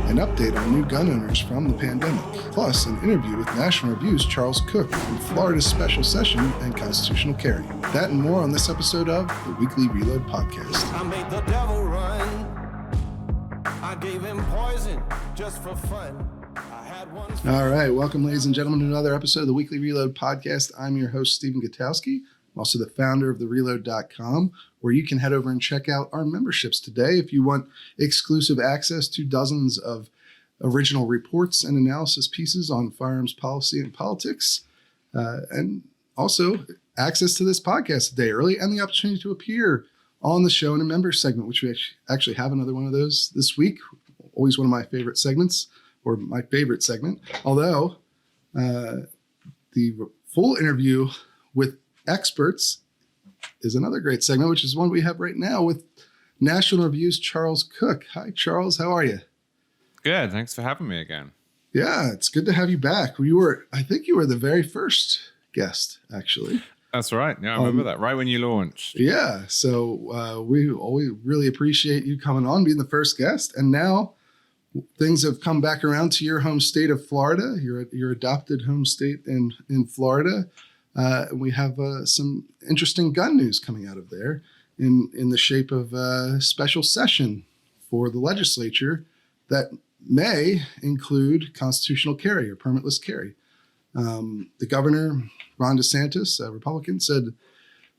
an update on new gun owners from the pandemic, plus an interview with National Review's Charles Cooke on Florida's special session and constitutional carry. That and more on this episode of the Weekly Reload Podcast. I made the devil run. I gave him poison just for fun. All right, welcome, ladies and gentlemen, to another episode of the Weekly Reload Podcast. I'm your host, Stephen Gutowski. I'm also the founder of thereload.com, where you can head over and check out our memberships today if you want exclusive access to dozens of original reports and analysis pieces on firearms policy and politics, and also access to this podcast a day early and the opportunity to appear on the show in a member segment, which we actually have another one of those this week. Always one of my favorite segments, or my favorite segment, although the full interview with experts is another great segment, which is one we have right now with National Review's Charles Cooke. Hi, Charles. How are you? Good. Thanks for having me again. Yeah, it's good to have you back. I think you were the very first guest, actually. That's right. Yeah, I remember that. Right when you launched. Yeah. So we always really appreciate you coming on, being the first guest. And now things have come back around to your home state of Florida, your adopted home state in Florida. We have some interesting gun news coming out of there in the shape of a special session for the legislature that may include constitutional carry or permitless carry. The governor, Ron DeSantis, a Republican, said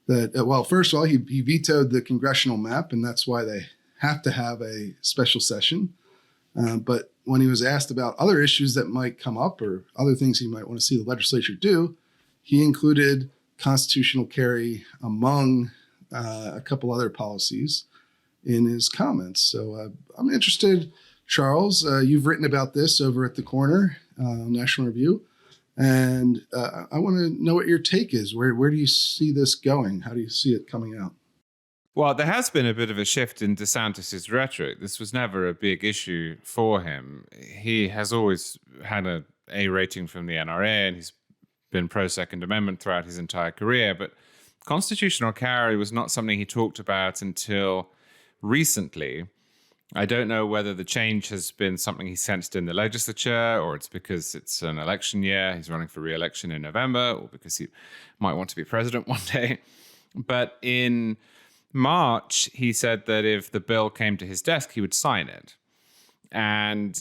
that, well, first of all, he vetoed the congressional map, and that's why they have to have a special session. But when he was asked about other issues that might come up or other things he might want to see the legislature do, he included constitutional carry among a couple other policies in his comments. So I'm interested, Charles, you've written about this over at The Corner, National Review, and I want to know what your take is. Where do you see this going? How do you see it coming out? Well, there has been a bit of a shift in DeSantis' rhetoric. This was never a big issue for him. He has always had an A rating from the NRA, and he's been pro-Second Amendment throughout his entire career. But constitutional carry was not something he talked about until recently. I don't know whether the change has been something he sensed in the legislature, or it's because it's an election year, he's running for re-election in November, or because he might want to be president one day. But in March, he said that if the bill came to his desk, he would sign it. And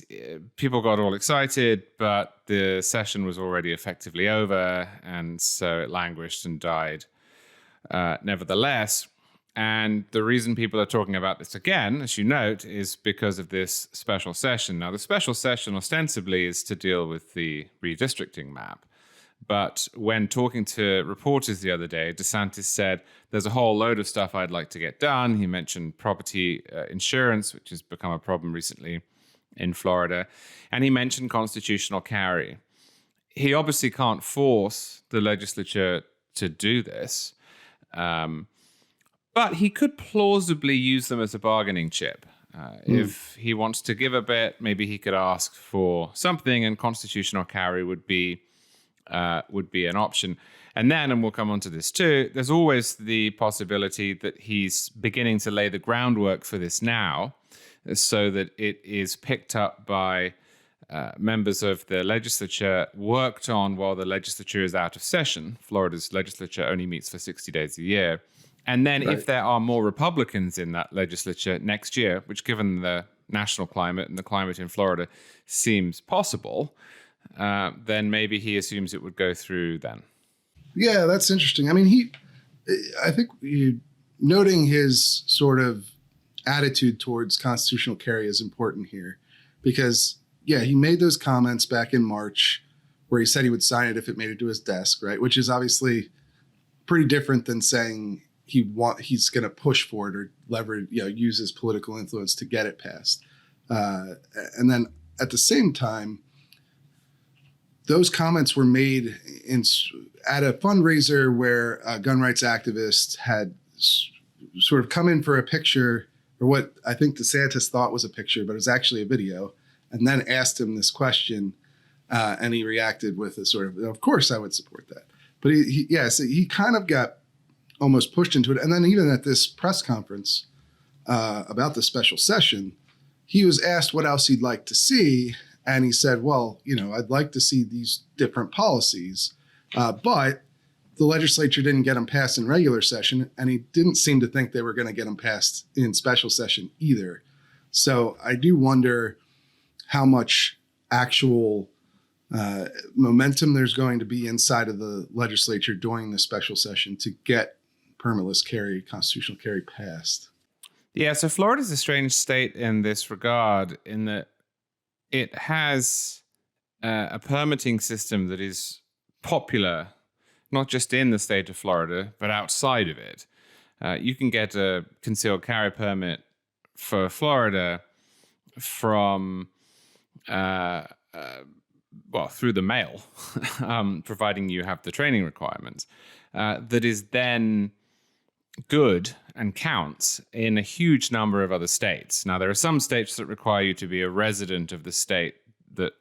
people got all excited, but the session was already effectively over, and so it languished and died nevertheless. And the reason people are talking about this again, as you note, is because of this special session. Now, the special session ostensibly is to deal with the redistricting map. But when talking to reporters the other day, DeSantis said, there's a whole load of stuff I'd like to get done. He mentioned property insurance, which has become a problem recently in Florida. And he mentioned constitutional carry. He obviously can't force the legislature to do this. But he could plausibly use them as a bargaining chip. If he wants to give a bit, maybe he could ask for something, and constitutional carry would be an option. And then, and we'll come on to this too, there's always the possibility that he's beginning to lay the groundwork for this now, so that it is picked up by members of the legislature, worked on while the legislature is out of session. Florida's legislature only meets for 60 days a year. And then if there are more Republicans in that legislature next year, which given the national climate and the climate in Florida seems possible, then maybe he assumes it would go through then. Yeah, that's interesting. I mean, I think noting his sort of attitude towards constitutional carry is important here because, yeah, he made those comments back in March where he said he would sign it if it made it to his desk, right? Which is obviously pretty different than saying he's going to push for it or leverage, use his political influence to get it passed. And then at the same time, those comments were made at a fundraiser where gun rights activists had sort of come in for a picture, or what I think DeSantis thought was a picture, but it was actually a video, and then asked him this question, and he reacted with a sort of course I would support that. But he kind of got almost pushed into it. And then even at this press conference about the special session, he was asked what else he'd like to see. And he said, well, I'd like to see these different policies, but the legislature didn't get them passed in regular session, and he didn't seem to think they were going to get them passed in special session either. So I do wonder how much actual momentum there's going to be inside of the legislature during the special session to get permitless carry, constitutional carry passed. Yeah, so Florida's a strange state in this regard, in that it has a permitting system that is popular, not just in the state of Florida, but outside of it. You can get a concealed carry permit for Florida from, through the mail, providing you have the training requirements, that is then good and counts in a huge number of other states. Now, there are some states that require you to be a resident of the state that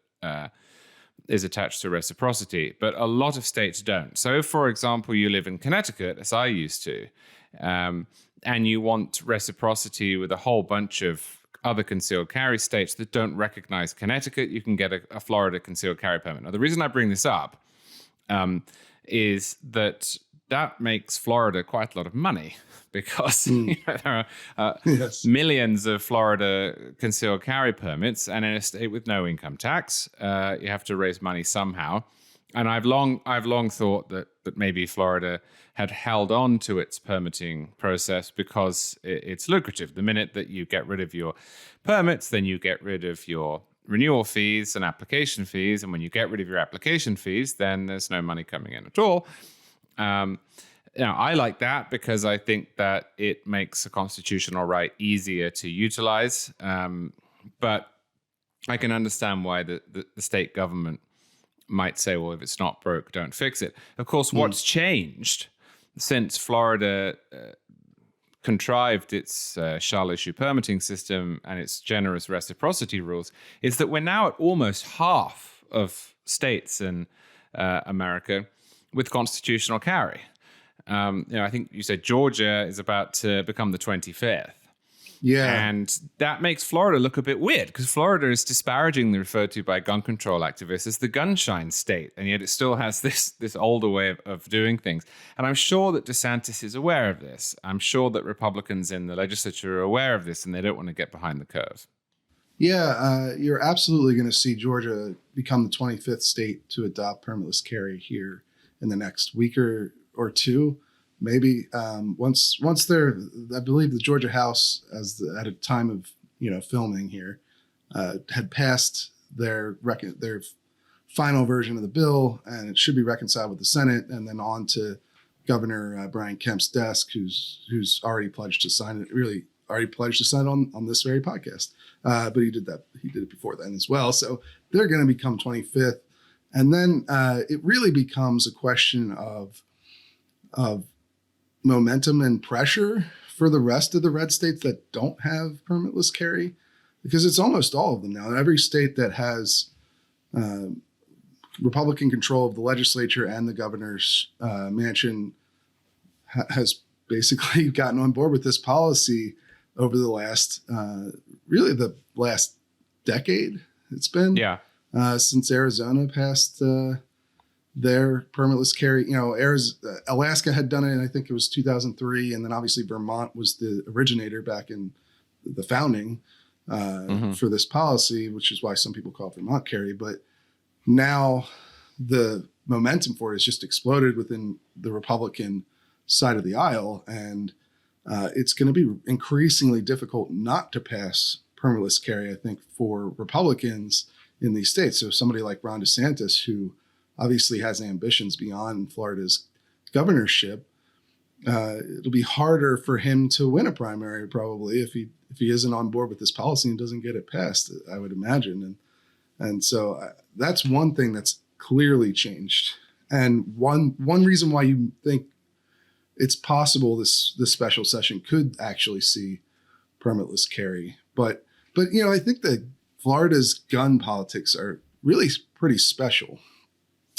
is attached to reciprocity, but a lot of states don't. So if, for example, you live in Connecticut, as I used to, and you want reciprocity with a whole bunch of other concealed carry states that don't recognize Connecticut, you can get a Florida concealed carry permit. Now, the reason I bring this up is that makes Florida quite a lot of money, because there are millions of Florida concealed carry permits, and in a state with no income tax, you have to raise money somehow. And I've long thought that maybe Florida had held on to its permitting process because it's lucrative. The minute that you get rid of your permits, then you get rid of your renewal fees and application fees. And when you get rid of your application fees, then there's no money coming in at all. I like that because I think that it makes a constitutional right easier to utilize. But I can understand why the state government might say, well, if it's not broke, don't fix it. Of course, what's changed since Florida contrived its shall issue permitting system and its generous reciprocity rules is that we're now at almost half of states in America with constitutional carry. I think you said Georgia is about to become the 25th. Yeah. And that makes Florida look a bit weird, because Florida is disparagingly referred to by gun control activists as the Gunshine State, and yet it still has this older way of doing things. And I'm sure that DeSantis is aware of this. I'm sure that Republicans in the legislature are aware of this, and they don't want to get behind the curve. Yeah, you're absolutely going to see Georgia become the 25th state to adopt permitless carry here in the next week or two. Maybe once they're, I believe the Georgia House, at a time of filming here, had passed their final version of the bill, and it should be reconciled with the Senate, and then on to Governor Brian Kemp's desk, who's already pledged to sign it. Really, already pledged to sign it on this very podcast. But he did it before then as well. So they're going to become 25th, and then it really becomes a question of momentum and pressure for the rest of the red states that don't have permitless carry, because it's almost all of them now. Every state that has Republican control of the legislature and the governor's mansion has basically gotten on board with this policy over the last decade. It's been since Arizona passed their permitless carry. Alaska had done it, I think it was 2003, and then obviously Vermont was the originator back in the founding for this policy, which is why some people call it Vermont carry. But now the momentum for it has just exploded within the Republican side of the aisle, and it's going to be increasingly difficult not to pass permitless carry, I think, for Republicans in these states. So somebody like Ron DeSantis, who obviously has ambitions beyond Florida's governorship, it'll be harder for him to win a primary probably if he isn't on board with this policy and doesn't get it passed, I would imagine. And so that's one thing that's clearly changed. And one reason why you think it's possible this special session could actually see permitless carry. But I think that Florida's gun politics are really pretty special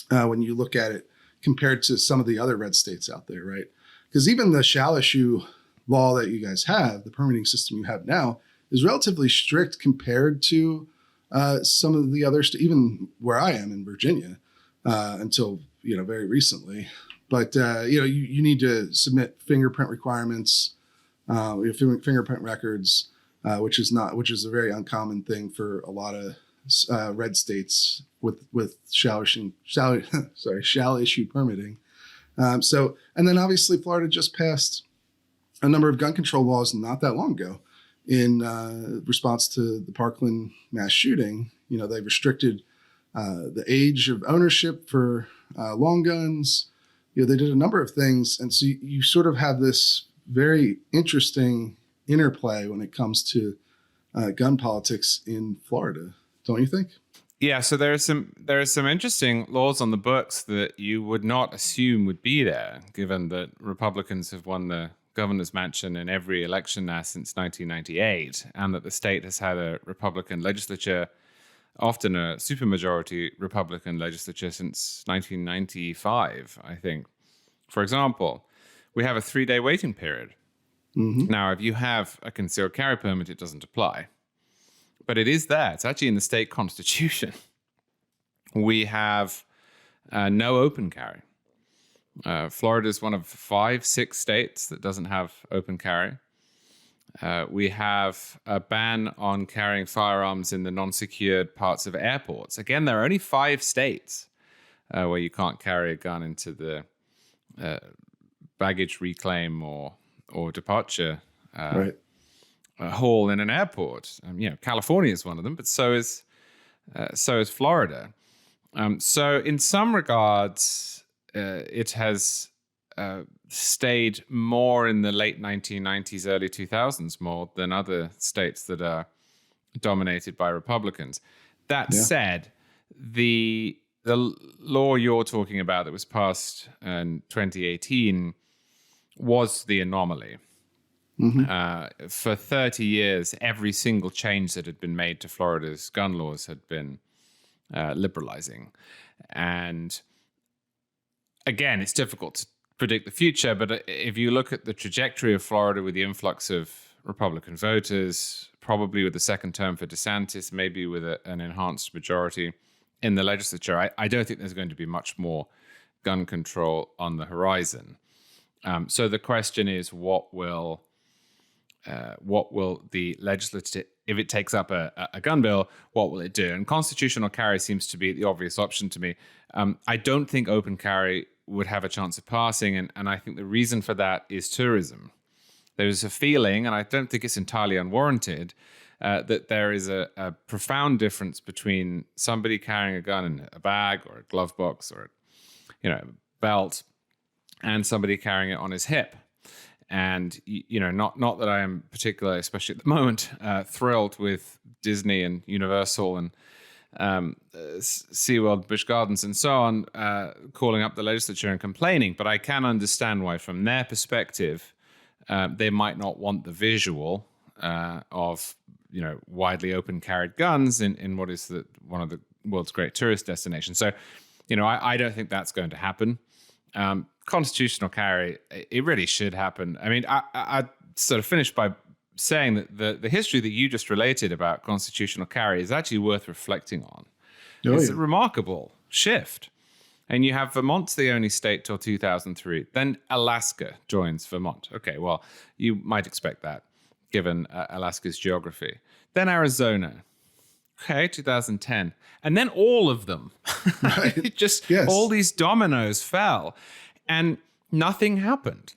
when you look at it compared to some of the other red states out there, right? Because even the shall issue law that you guys have, the permitting system you have now, is relatively strict compared to some of the other even where I am in Virginia until very recently. But you need to submit fingerprint requirements, fingerprint records, which is a very uncommon thing for a lot of red states with shall issue permitting. And then obviously Florida just passed a number of gun control laws not that long ago in response to the Parkland mass shooting. They restricted the age of ownership for long guns. They did a number of things. And so you sort of have this very interesting interplay when it comes to gun politics in Florida, don't you think? Yeah, so there are some interesting laws on the books that you would not assume would be there, given that Republicans have won the governor's mansion in every election now since 1998, and that the state has had a Republican legislature, often a supermajority Republican legislature, since 1995, I think. For example, we have a 3-day waiting period. Mm-hmm. Now, if you have a concealed carry permit, it doesn't apply. But it is there. It's actually in the state constitution. We have no open carry. Florida is one of 5-6 states that doesn't have open carry. We have a ban on carrying firearms in the non-secured parts of airports. Again, there are only 5 states where you can't carry a gun into the baggage reclaim or departure hall in an airport. California is one of them, but so is Florida. So in some regards, it has stayed more in the late 1990s, early 2000s more than other states that are dominated by Republicans. That said, the law you're talking about that was passed in 2018 was the anomaly. Mm-hmm. For 30 years, every single change that had been made to Florida's gun laws had been liberalizing. And again, it's difficult to predict the future, but if you look at the trajectory of Florida with the influx of Republican voters, probably with the second term for DeSantis, maybe with an enhanced majority in the legislature, I don't think there's going to be much more gun control on the horizon. So the question is, what will the legislature, if it takes up a gun bill, what will it do? And constitutional carry seems to be the obvious option to me. I don't think open carry would have a chance of passing, and I think the reason for that is tourism. There's a feeling, and I don't think it's entirely unwarranted, that there is a profound difference between somebody carrying a gun in a bag or a glove box or a belt and somebody carrying it on his hip. And, not that I am particularly, especially at the moment, thrilled with Disney and Universal and SeaWorld, Busch Gardens and so on, calling up the legislature and complaining. But I can understand why, from their perspective, they might not want the visual of, widely open carried guns in what is one of the world's great tourist destinations. So, I don't think that's going to happen. Constitutional carry, it really should happen. I mean, I sort of finished by saying that the history that you just related about constitutional carry is actually worth reflecting on. It's a remarkable shift. And you have Vermont's the only state till 2003. Then Alaska joins Vermont. Okay, well, you might expect that, given Alaska's geography. Then Arizona. Okay, 2010. And then all of them. Right. All these dominoes fell. And nothing happened.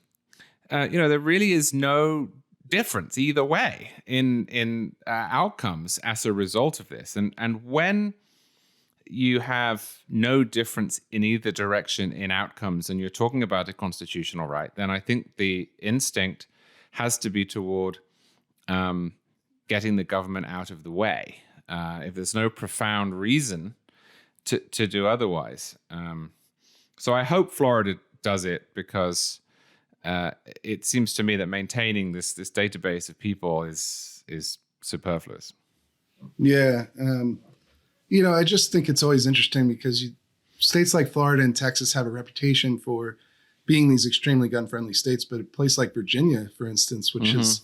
There really is no difference either way in outcomes as a result of this. And when you have no difference in either direction in outcomes, and you're talking about a constitutional right, then I think the instinct has to be toward getting the government out of the way. If there's no profound reason to do otherwise. So I hope Florida does it, because it seems to me that maintaining this database of people is superfluous. Yeah. I just think it's always interesting because states like Florida and Texas have a reputation for being these extremely gun-friendly states, but a place like Virginia, for instance, which has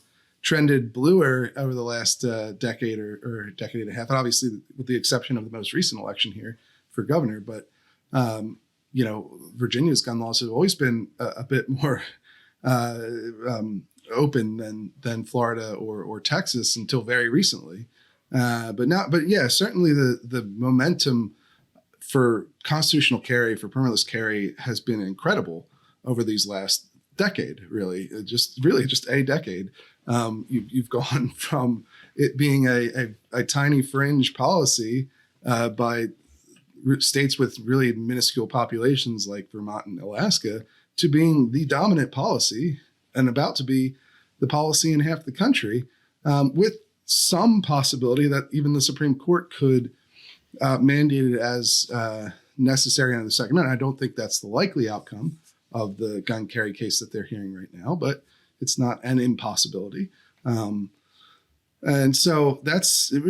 trended bluer over the last decade or decade and a half, and obviously with the exception of the most recent election here for governor. But Virginia's gun laws have always been a bit more open than Florida or Texas until very recently. But yeah, certainly the momentum for constitutional carry, for permitless carry, has been incredible over these last decade. Really just a decade. You've gone from it being a tiny fringe policy by states with really minuscule populations like Vermont and Alaska to being the dominant policy and about to be the policy in half the country, with some possibility that even the Supreme Court could mandate it as necessary under the Second Amendment. I don't think that's the likely outcome of the gun carry case that they're hearing right now, but it's not an impossibility. And so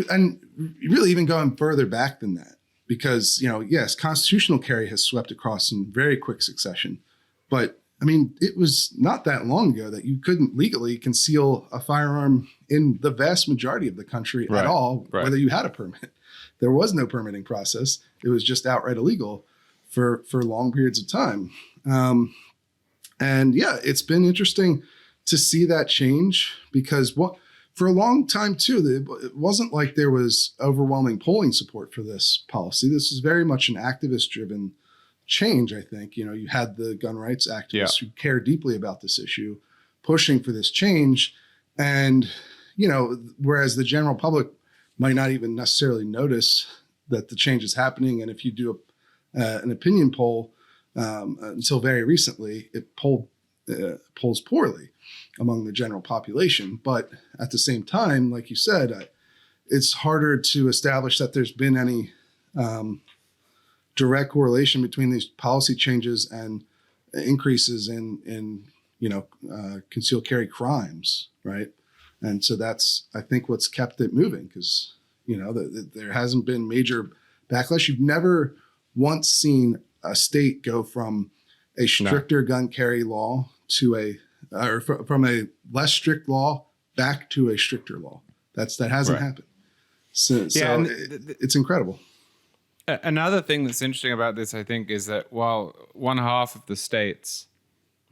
and really even going further back than that, because, yes, constitutional carry has swept across in very quick succession, but I mean, it was not that long ago that you couldn't legally conceal a firearm in the vast majority of the country at all, whether you had a permit. There was no permitting process. It was just outright illegal for long periods of time. And yeah, it's been interesting to see that change, because for a long time too, it wasn't like there was overwhelming polling support for this policy. This is very much an activist driven change. I think, you had the gun rights activists who care deeply about this issue pushing for this change. And, whereas the general public might not even necessarily notice that the change is happening. And if you do an opinion poll, until very recently, it polls poorly among the general population. But at the same time, like you said, it's harder to establish that there's been any direct correlation between these policy changes and increases in concealed carry crimes, right? And so that's, I think, what's kept it moving, because there hasn't been major backlash. You've never once seen a state go from a stricter gun carry law to from a less strict law back to a stricter law. That hasn't happened. So it's incredible. Another thing that's interesting about this, I think, is that while one half of the states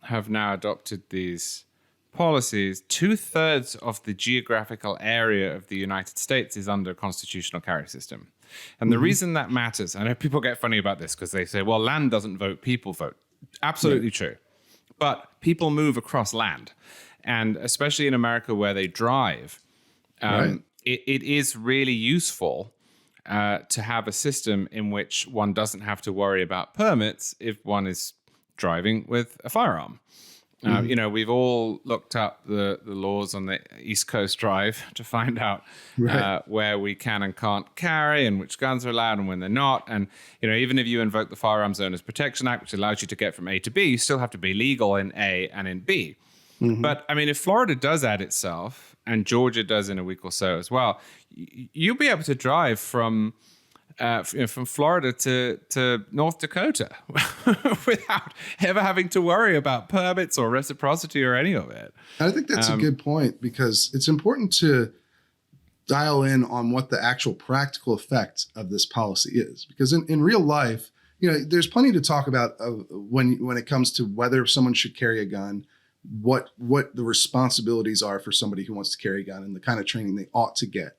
have now adopted these policies, 2/3 of the geographical area of the United States is under a constitutional carry system. And the reason that matters, I know people get funny about this because they say, well, land doesn't vote, people vote. Absolutely true. But people move across land. And especially in America where they drive, it is really useful to have a system in which one doesn't have to worry about permits if one is driving with a firearm. We've all looked up the laws on the East Coast Drive to find out where we can and can't carry and which guns are allowed and when they're not. And, even if you invoke the Firearms Owners Protection Act, which allows you to get from A to B, you still have to be legal in A and in B. But, if Florida does add itself, and Georgia does in a week or so as well, you'll be able to drive from Florida to North Dakota without ever having to worry about permits or reciprocity or any of it. I think that's a good point, because it's important to dial in on what the actual practical effect of this policy is. Because in real life, there's plenty to talk about when it comes to whether someone should carry a gun, what the responsibilities are for somebody who wants to carry a gun, and the kind of training they ought to get.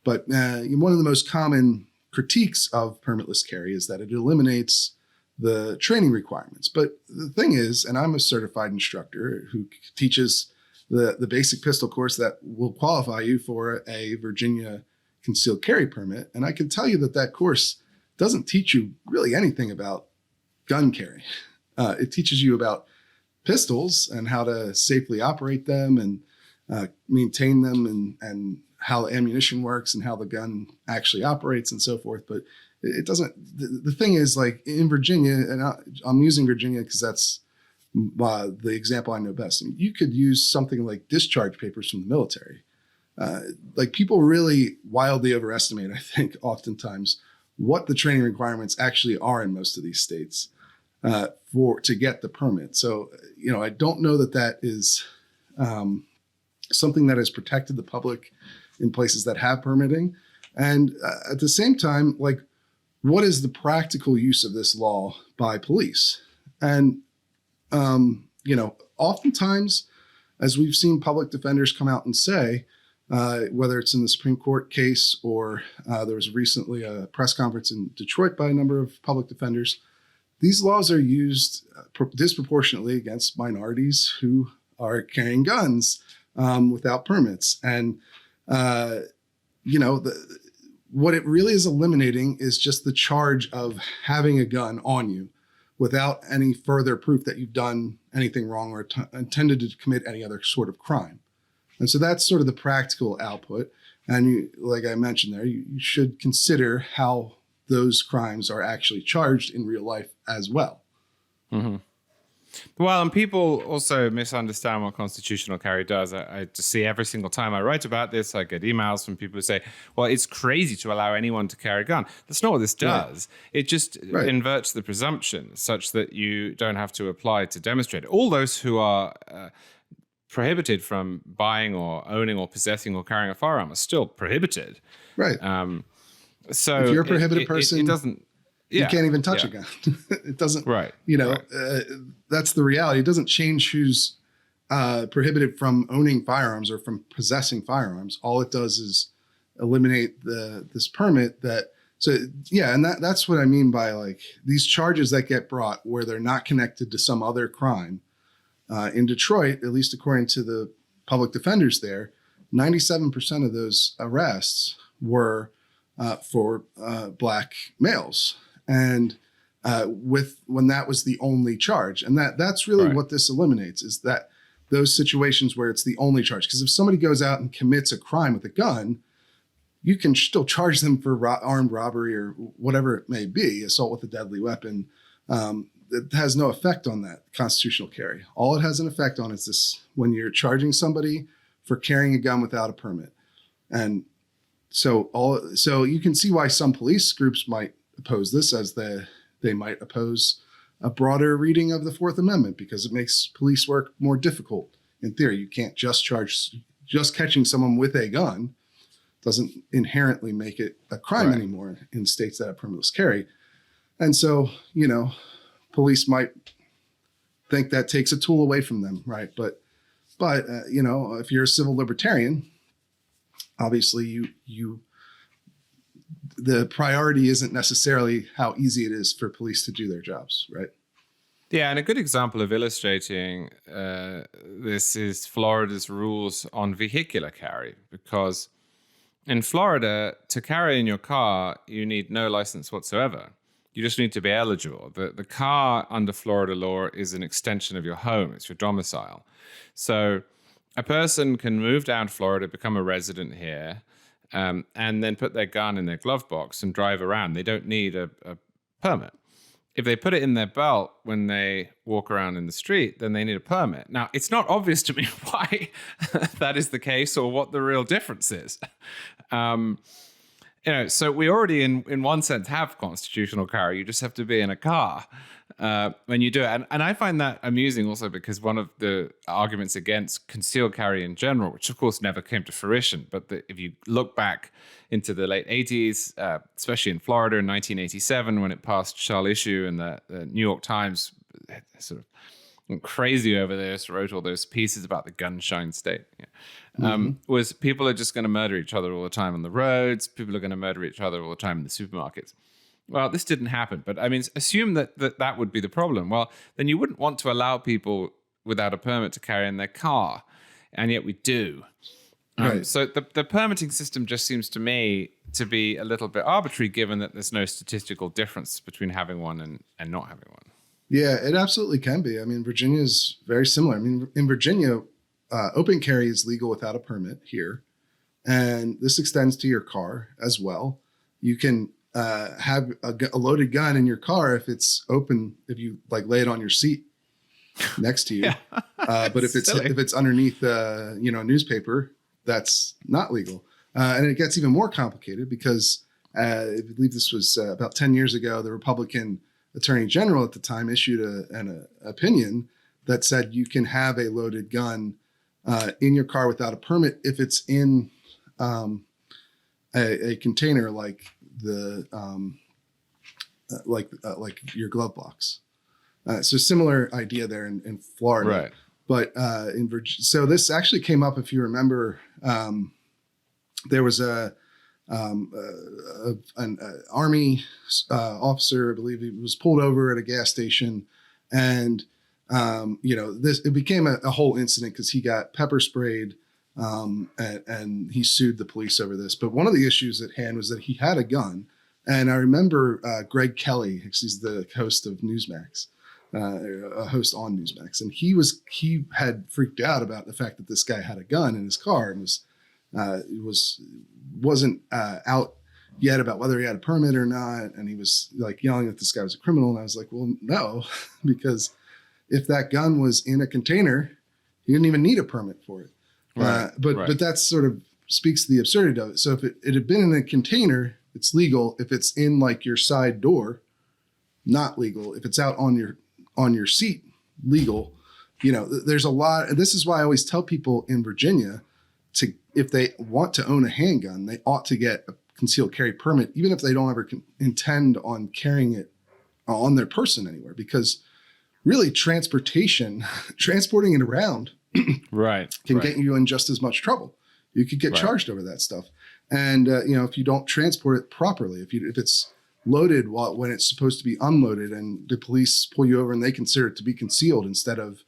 But one of the most common critiques of permitless carry is that it eliminates the training requirements. But the thing is, and I'm a certified instructor who teaches the basic pistol course that will qualify you for a Virginia concealed carry permit. And I can tell you that course doesn't teach you really anything about gun carry. It teaches you about pistols and how to safely operate them and maintain them, and how ammunition works and how the gun actually operates and so forth. But it doesn't, the thing is, like in Virginia, and I'm using Virginia because that's the example I know best. I mean, you could use something like discharge papers from the military. Like people really wildly overestimate, I think, oftentimes what the training requirements actually are in most of these states to get the permit. So, I don't know that is something that has protected the public in places that have permitting. And at the same time, like, what is the practical use of this law by police? And, oftentimes, as we've seen public defenders come out and say, whether it's in the Supreme Court case or there was recently a press conference in Detroit by a number of public defenders, these laws are used disproportionately against minorities who are carrying guns without permits. And, what it really is eliminating is just the charge of having a gun on you without any further proof that you've done anything wrong or intended to commit any other sort of crime. And so that's sort of the practical output. And like I mentioned there, you should consider how those crimes are actually charged in real life as well. Mm-hmm. Well, and people also misunderstand what constitutional carry does. I just see every single time I write about this, I get emails from people who say, well, it's crazy to allow anyone to carry a gun. That's not what this does. Right. It just inverts the presumption such that you don't have to apply to demonstrate it. All those who are prohibited from buying or owning or possessing or carrying a firearm are still prohibited. Right. So if you're a prohibited person, it doesn't. You can't even touch a gun. It doesn't, right. That's the reality. It doesn't change who's prohibited from owning firearms or from possessing firearms. All it does is eliminate this permit and that's what I mean by like these charges that get brought where they're not connected to some other crime. In Detroit, at least according to the public defenders there, 97% of those arrests were for Black males. And when that was the only charge. And that's really what this eliminates is that those situations where it's the only charge. Because if somebody goes out and commits a crime with a gun, you can still charge them for armed robbery or whatever it may be, assault with a deadly weapon. It has no effect on that constitutional carry. All it has an effect on is this when you're charging somebody for carrying a gun without a permit. And so you can see why some police groups might oppose this, as they might oppose a broader reading of the Fourth Amendment because it makes police work more difficult. In theory, you can't just catching someone with a gun doesn't inherently make it a crime anymore in states that have permitless carry. And so, police might think that takes a tool away from them, right? But if you're a civil libertarian, obviously the priority isn't necessarily how easy it is for police to do their jobs, right? Yeah, and a good example of illustrating this is Florida's rules on vehicular carry, because in Florida, to carry in your car, you need no license whatsoever. You just need to be eligible. The car under Florida law is an extension of your home. It's your domicile. So a person can move down to Florida, become a resident here, and then put their gun in their glove box and drive around. They don't need a permit. If they put it in their belt when they walk around in the street, then they need a permit. Now, it's not obvious to me why that is the case or what the real difference is. So we already, in one sense, have constitutional carry. You just have to be in a car when you do it. And I find that amusing also because one of the arguments against concealed carry in general, which of course never came to fruition, but if you look back into the late 80s, especially in Florida in 1987 when it passed shall issue, and the New York Times sort of went crazy over this, wrote all those pieces about the Gunshine State. Was people are just going to murder each other all the time on the roads. People are going to murder each other all the time in the supermarkets. Well, this didn't happen. But I mean, assume that would be the problem. Well, then you wouldn't want to allow people without a permit to carry in their car. And yet we do. Right. So the permitting system just seems to me to be a little bit arbitrary, given that there's no statistical difference between having one and not having one. Yeah, it absolutely can be. I mean, Virginia is very similar. I mean, in Virginia, open carry is legal without a permit here. And this extends to your car as well. You can have a loaded gun in your car if it's open, if you like lay it on your seat next to you. But if it's underneath a newspaper, that's not legal. And it gets even more complicated because I believe this was about 10 years ago, the Republican Attorney General at the time issued an opinion that said you can have a loaded gun in your car without a permit if it's in a container like like your glove box. So similar idea there in Florida. Right. But in Virginia, so this actually came up, if you remember, there was an Army officer, I believe he was pulled over at a gas station, and it became a whole incident because he got pepper sprayed, and he sued the police over this. But one of the issues at hand was that he had a gun, and I remember Greg Kelly, he's the host of Newsmax. A host on Newsmax, and he had freaked out about the fact that this guy had a gun in his car and wasn't out yet about whether he had a permit or not, and he was like yelling that this guy was a criminal. And I was like, well, no, because if that gun was in a container, he didn't even need a permit for it. Right. But that sort of speaks to the absurdity of it. So if it had been in a container, it's legal. If it's in like your side door, not legal. If it's out on your seat, legal. There's a lot. And this is why I always tell people in Virginia if they want to own a handgun, they ought to get a concealed carry permit, even if they don't ever intend on carrying it on their person anywhere, because really transporting it around can get you in just as much trouble. You could get charged over that stuff. And, if you don't transport it properly, if it's loaded when it's supposed to be unloaded, and the police pull you over and they consider it to be concealed instead of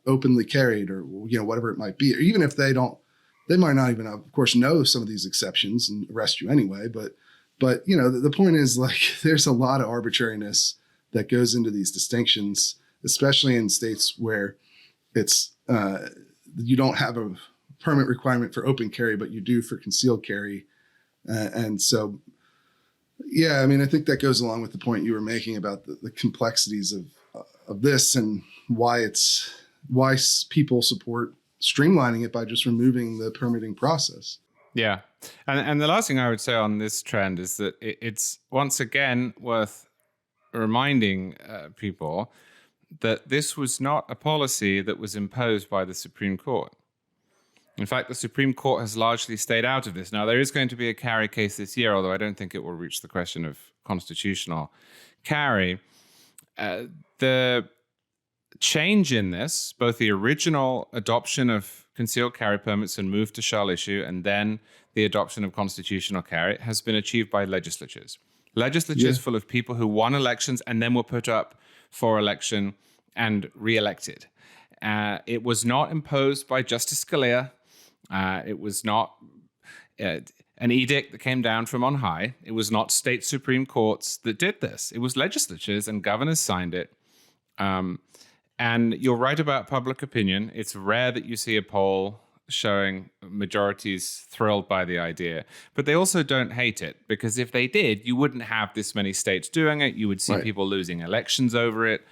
openly carried, or whatever it might be, or even if they might not even of course know some of these exceptions and arrest you anyway. But the point is, like, there's a lot of arbitrariness that goes into these distinctions, especially in states where it's you don't have a permit requirement for open carry, but you do for concealed carry, and so. Yeah, I mean, I think that goes along with the point you were making about the complexities of this, and why people support streamlining it by just removing the permitting process. Yeah. And the last thing I would say on this trend is that it's once again worth reminding people that this was not a policy that was imposed by the Supreme Court. In fact, the Supreme Court has largely stayed out of this. Now, there is going to be a carry case this year, although I don't think it will reach the question of constitutional carry. The change in this, both the original adoption of concealed carry permits and move to shall issue, and then the adoption of constitutional carry, has been achieved by legislatures. Legislatures full of people who won elections and then were put up for election and re-elected. It was not imposed by Justice Scalia. It was not an edict that came down from on high. It was not state Supreme Courts that did this. It was legislatures, and governors signed it. And you're right about public opinion. It's rare that you see a poll showing majorities thrilled by the idea, but they also don't hate it, because if they did, you wouldn't have this many states doing it. You would see people losing elections over it.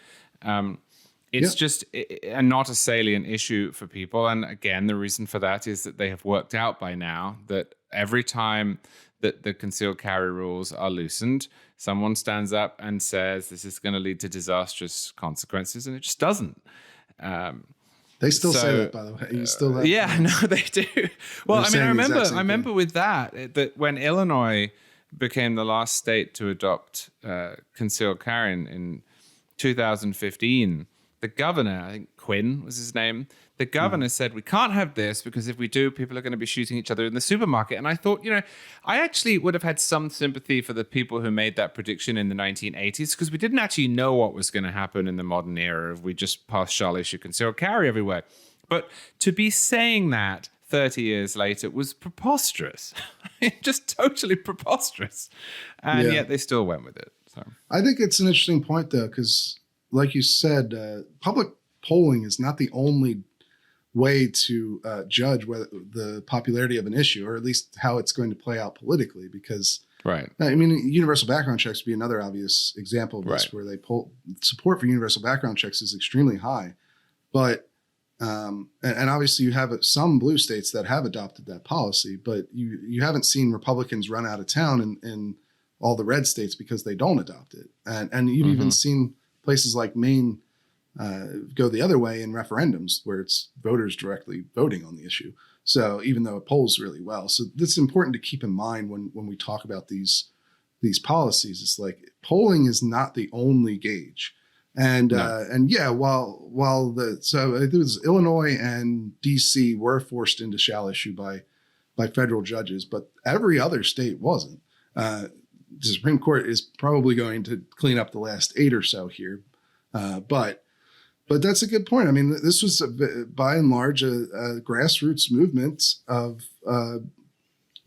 It's just not a salient issue for people. And again, the reason for that is that they have worked out by now that every time that the concealed carry rules are loosened, someone stands up and says this is going to lead to disastrous consequences, and it just doesn't. They still say that, by the way. You still have no, they do. Well, I mean, I remember with that when Illinois became the last state to adopt concealed carry in 2015, the governor, I think Quinn was his name, the governor said, we can't have this because if we do, people are going to be shooting each other in the supermarket. And I thought, I actually would have had some sympathy for the people who made that prediction in the 1980s, because we didn't actually know what was going to happen in the modern era if we just passed shall issue concealed carry everywhere. But to be saying that 30 years later was preposterous. Just totally preposterous. And yet they still went with it. So I think it's an interesting point, though, because like you said, public polling is not the only way to judge whether the popularity of an issue, or at least how it's going to play out politically. Because, I mean, universal background checks would be another obvious example of this, where support for universal background checks is extremely high. But and obviously you have some blue states that have adopted that policy, but you haven't seen Republicans run out of town in all the red states because they don't adopt it. And you've even seen places like Maine go the other way in referendums where it's voters directly voting on the issue. So even though it polls really well, so this is important to keep in mind when we talk about these policies. It's like polling is not the only gauge. And No. and yeah, while so it was Illinois and DC were forced into shall issue by federal judges, but every other state wasn't. The Supreme Court is probably going to clean up the last 8 or so here, but that's a good point. I mean, this was by and large a grassroots movement of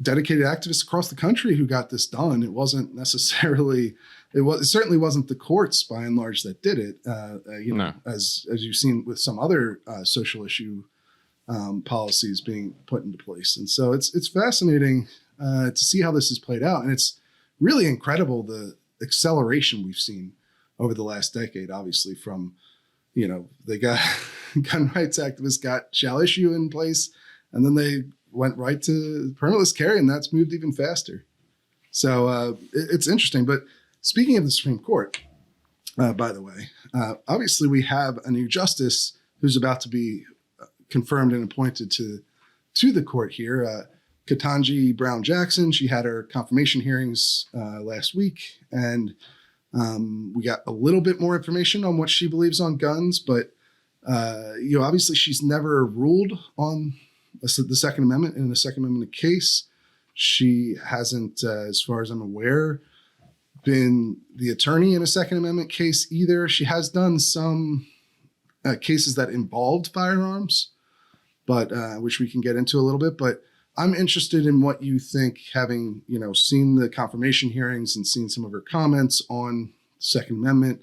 dedicated activists across the country who got this done. It wasn't necessarily. It certainly wasn't the courts by and large that did it. No. As you've seen with some other social issue policies being put into place, and so it's fascinating to see how this has played out, and it's really incredible the acceleration we've seen over the last decade. Obviously, from they got gun rights activists got shall issue in place, and then they went right to permitless carry, and that's moved even faster. So it's interesting. But speaking of the Supreme Court, by the way, obviously we have a new justice who's about to be confirmed and appointed to the court here. Ketanji Brown Jackson. She had her confirmation hearings last week, and we got a little bit more information on what she believes on guns, but obviously she's never ruled on the Second Amendment in a Second Amendment case. She hasn't, as far as I'm aware, been the attorney in a Second Amendment case either. She has done some cases that involved firearms, but which we can get into a little bit. But I'm interested in what you think, having seen the confirmation hearings and seen some of her comments on the Second Amendment.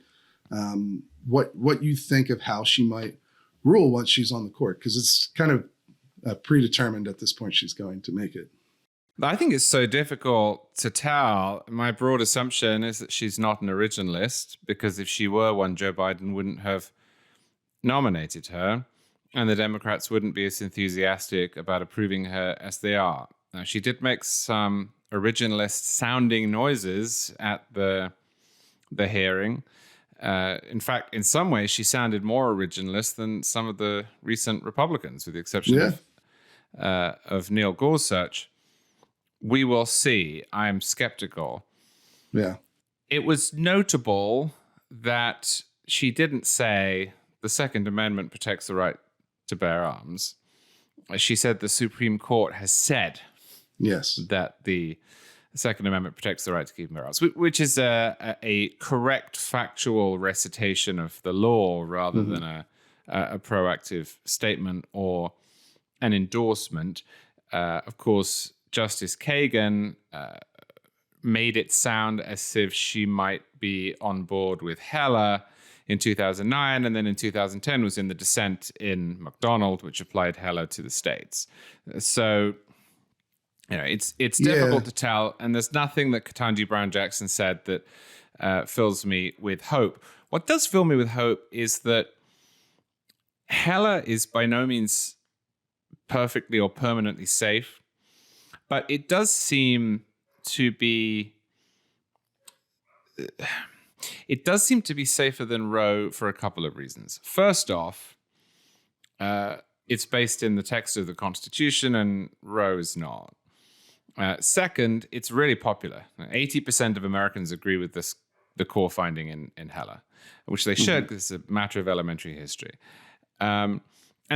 What you think of how she might rule once she's on the court, because it's kind of predetermined at this point she's going to make it. I think it's so difficult to tell. My broad assumption is that she's not an originalist, because if she were one, Joe Biden wouldn't have nominated her, and the Democrats wouldn't be as enthusiastic about approving her as they are. Now, she did make some originalist-sounding noises at the hearing. In fact, in some ways, she sounded more originalist than some of the recent Republicans, with the exception of Neil Gorsuch. We will see. I'm skeptical. Yeah. It was notable that she didn't say the Second Amendment protects the right to bear arms. She said the Supreme Court has said that the Second Amendment protects the right to keep and bear arms, which is a correct factual recitation of the law rather than a proactive statement or an endorsement. Of course, Justice Kagan made it sound as if she might be on board with Heller in 2009, and then in 2010 was in the dissent in McDonald, which applied Heller to the states. So, it's difficult to tell, and there's nothing that Ketanji Brown Jackson said that fills me with hope. What does fill me with hope is that Heller is by no means perfectly or permanently safe, but it does seem to be safer than Roe for a couple of reasons. First off, it's based in the text of the Constitution, and Roe is not. Second, it's really popular. 80% of Americans agree with the core finding in Heller, which they should, because it's a matter of elementary history. And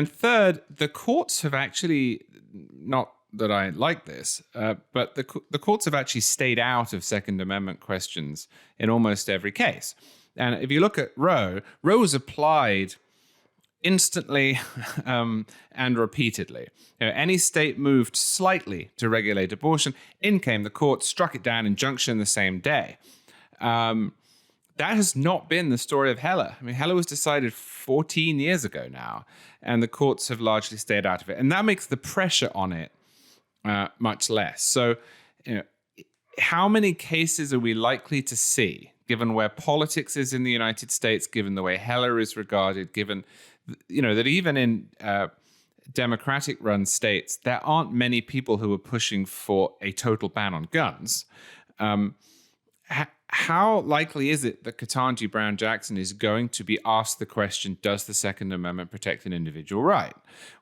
third, the courts have actually, not that I like this, but the courts have actually stayed out of Second Amendment questions in almost every case. And if you look at Roe was applied instantly and repeatedly. Any state moved slightly to regulate abortion, in came the court, struck it down, injunction the same day. That has not been the story of Heller. I mean, Heller was decided 14 years ago now, and the courts have largely stayed out of it. And that makes the pressure on it much less. So, how many cases are we likely to see, given where politics is in the United States, given the way Heller is regarded, given, that even in Democratic-run states, there aren't many people who are pushing for a total ban on guns. how likely is it that Ketanji Brown Jackson is going to be asked the question, does the Second Amendment protect an individual right?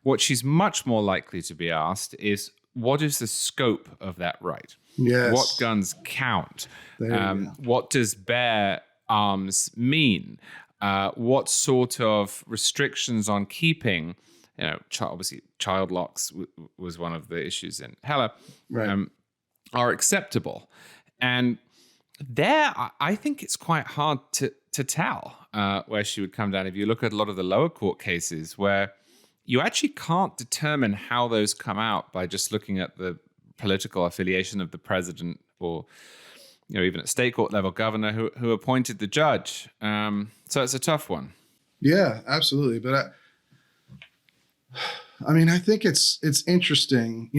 What she's much more likely to be asked is, what is the scope of that right? Yes. What guns count? There you go. What does bear arms mean? What sort of restrictions on keeping, obviously child locks was one of the issues in Heller, Right. are acceptable. And there, I think it's quite hard to tell where she would come down. If you look at a lot of the lower court cases where you actually can't determine how those come out by just looking at the political affiliation of the president or, even at state court level, governor who appointed the judge. So it's a tough one. Yeah, absolutely. But I think it's interesting,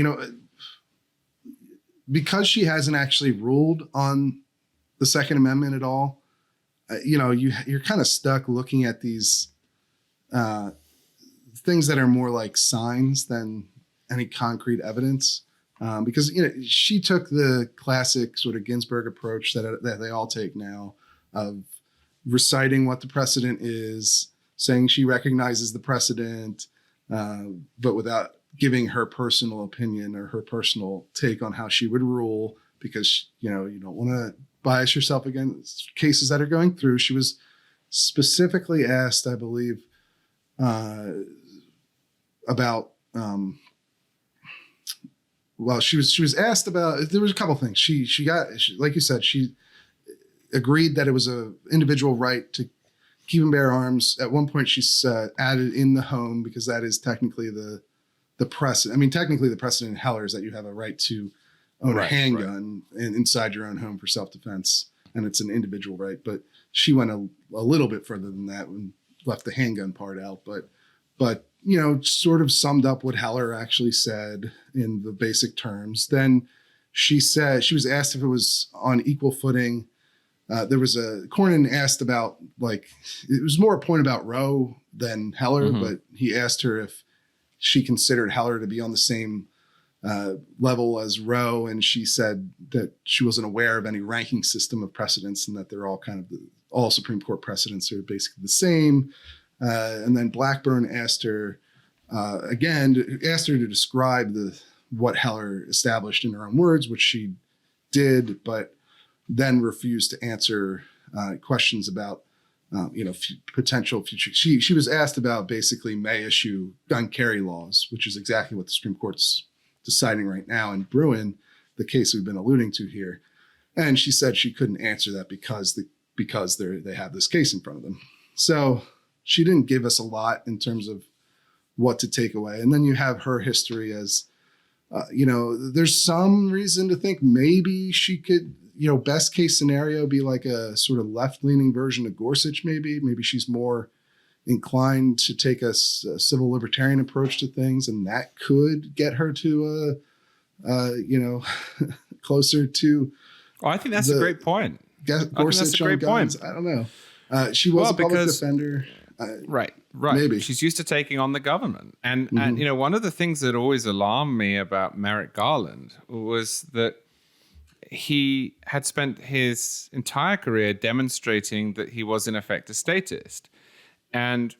because she hasn't actually ruled on the Second Amendment at all. You're kind of stuck looking at these things that are more like signs than any concrete evidence. Because she took the classic sort of Ginsburg approach that they all take now of reciting what the precedent is, saying she recognizes the precedent, but without giving her personal opinion or her personal take on how she would rule, because you don't want to bias yourself against cases that are going through. She was specifically asked, I believe, about. Well, she was asked about. There was a couple things. She got, like you said, she agreed that it was a individual right to keep and bear arms. At one point, she's added in the home, because that is technically the precedent. Technically, the precedent in Heller is that you have a right to own a handgun inside your own home for self-defense, and it's an individual right. But she went a little bit further than that and left the handgun part out. But sort of summed up what Heller actually said in the basic terms. Then she said, she was asked if it was on equal footing. There was Cornyn asked about, it was more a point about Roe than Heller, but he asked her if she considered Heller to be on the same level as Roe, and she said that she wasn't aware of any ranking system of precedents, and that they're all all Supreme Court precedents are basically the same. And then Blackburn asked her to describe what Heller established in her own words, which she did, but then refused to answer questions about potential future. She was asked about basically may issue gun carry laws, which is exactly what the Supreme Court's deciding right now in Bruin, the case we've been alluding to here. And she said she couldn't answer that because they have this case in front of them. So she didn't give us a lot in terms of what to take away. And then you have her history as, there's some reason to think maybe she could, best case scenario be like a sort of left-leaning version of Gorsuch, maybe. Maybe she's more inclined to take a civil libertarian approach to things, and that could get her to, closer to. Oh, I think that's a great point. Gorsuch on guns. I don't know. She was a public defender. Right. Maybe. She's used to taking on the government. And one of the things that always alarmed me about Merrick Garland was that he had spent his entire career demonstrating that he was in effect a statist. And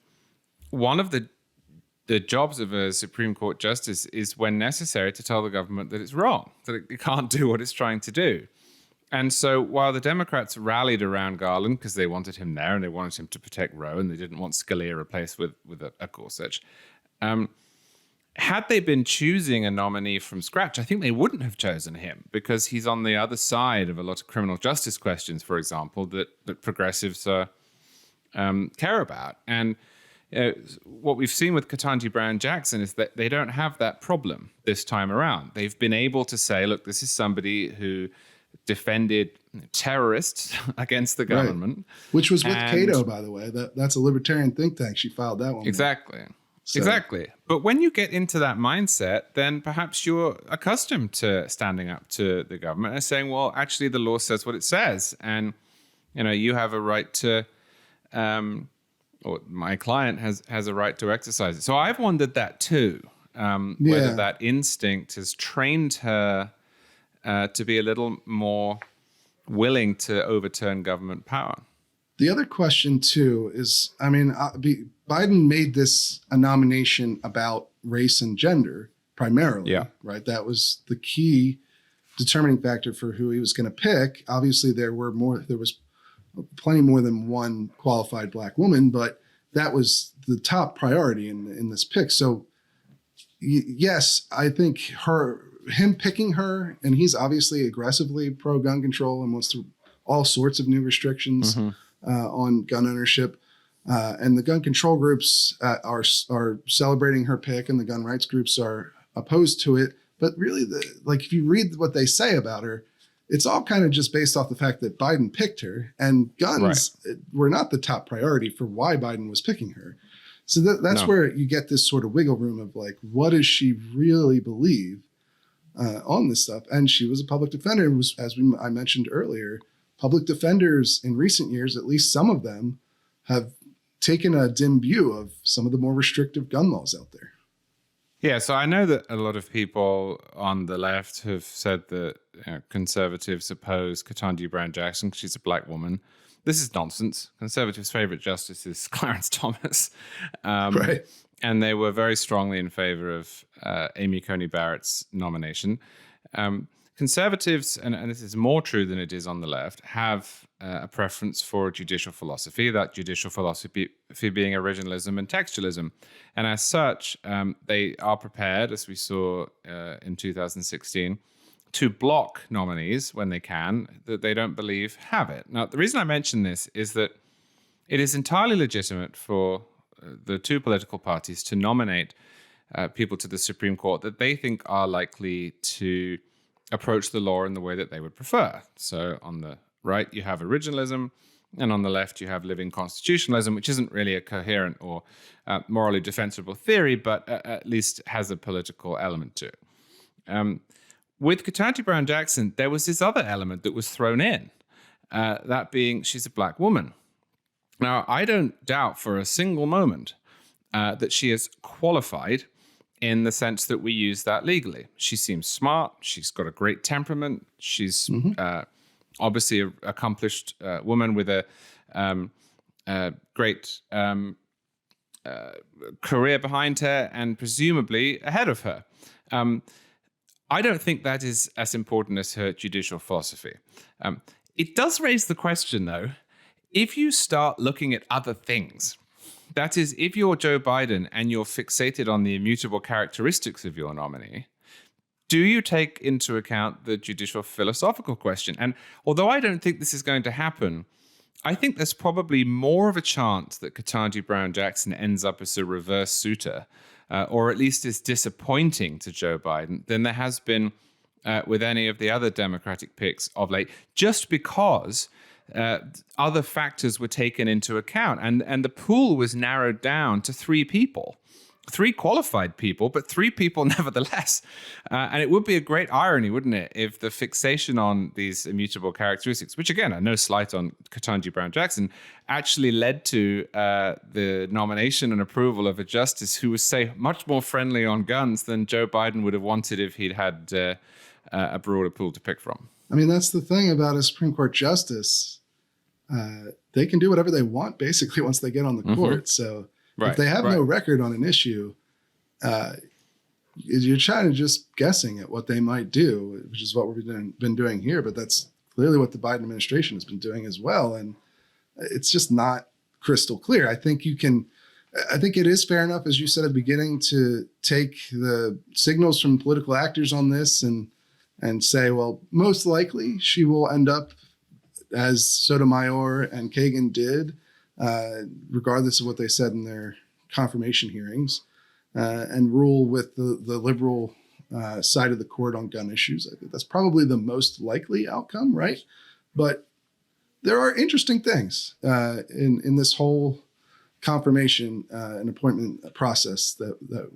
one of the jobs of a Supreme Court justice is, when necessary, to tell the government that it's wrong, that it can't do what it's trying to do. And so while the Democrats rallied around Garland because they wanted him there and they wanted him to protect Roe and they didn't want Scalia replaced with a Gorsuch, had they been choosing a nominee from scratch, I think they wouldn't have chosen him, because he's on the other side of a lot of criminal justice questions, for example, that progressives care about. And what we've seen with Ketanji Brown Jackson is that they don't have that problem this time around. They've been able to say, look, this is somebody who defended terrorists against the government. Right. Which was with Cato, by the way. That's a libertarian think tank. She filed that one. Exactly. Exactly. But when you get into that mindset, then perhaps you're accustomed to standing up to the government and saying, well, actually, the law says what it says. And, you have a right to, or my client has a right to exercise it. So I've wondered that too, whether that instinct has trained her to be a little more willing to overturn government power. The other question, too, is, I mean, Biden made this a nomination about race and gender primarily, right? That was the key determining factor for who he was going to pick. Obviously, there was plenty more than one qualified Black woman, but that was the top priority in this pick. So, yes, I think him picking her, and he's obviously aggressively pro-gun control and wants to all sorts of new restrictions on gun ownership. And the gun control groups are celebrating her pick, and the gun rights groups are opposed to it. But really, if you read what they say about her, it's all kind of just based off the fact that Biden picked her, and guns were not the top priority for why Biden was picking her. So that's where you get this sort of wiggle room of like, what does she really believe on this stuff? And she was a public defender. And was, I mentioned earlier, public defenders in recent years, at least some of them, have taken a dim view of some of the more restrictive gun laws out there. Yeah, so I know that a lot of people on the left have said that conservatives oppose Ketanji Brown Jackson because she's a Black woman. This is nonsense. Conservatives' favorite justice is Clarence Thomas. Right. And they were very strongly in favor of Amy Coney Barrett's nomination. Conservatives, and this is more true than it is on the left, have a preference for judicial philosophy, that judicial philosophy being originalism and textualism. And as such, they are prepared, as we saw in 2016, to block nominees when they can that they don't believe have it. Now, the reason I mention this is that it is entirely legitimate for the two political parties to nominate people to the Supreme Court that they think are likely to approach the law in the way that they would prefer. So on the right, you have originalism, and on the left, you have living constitutionalism, which isn't really a coherent or morally defensible theory, but at least has a political element to it. With Ketanji Brown Jackson, there was this other element that was thrown in, that being she's a Black woman. Now, I don't doubt for a single moment that she is qualified in the sense that we use that legally. She seems smart. She's got a great temperament. She's obviously an accomplished woman with a great career behind her and presumably ahead of her. I don't think that is as important as her judicial philosophy. It does raise the question, though, if you start looking at other things, that is, if you're Joe Biden and you're fixated on the immutable characteristics of your nominee, do you take into account the judicial philosophical question? And although I don't think this is going to happen, I think there's probably more of a chance that Ketanji Brown Jackson ends up as a reverse suitor, or at least is disappointing to Joe Biden than there has been with any of the other Democratic picks of late, just because other factors were taken into account. And the pool was narrowed down to 3 people. 3 qualified people, but 3 people nevertheless. And it would be a great irony, wouldn't it, if the fixation on these immutable characteristics, which again are no slight on Ketanji Brown Jackson, actually led to the nomination and approval of a justice who was, say, much more friendly on guns than Joe Biden would have wanted if he'd had a broader pool to pick from. I mean, that's the thing about a Supreme Court justice. They can do whatever they want, basically, once they get on the court. So if they have no record on an issue, you're trying to just guessing at what they might do, which is what we've been doing here. But that's clearly what the Biden administration has been doing as well. And it's just not crystal clear. I think it is fair enough, as you said at the beginning, to take the signals from political actors on this and say, well, most likely she will end up as Sotomayor and Kagan did, regardless of what they said in their confirmation hearings, and rule with the liberal side of the court on gun issues. I think that's probably the most likely outcome, right? But there are interesting things in this whole confirmation and appointment process that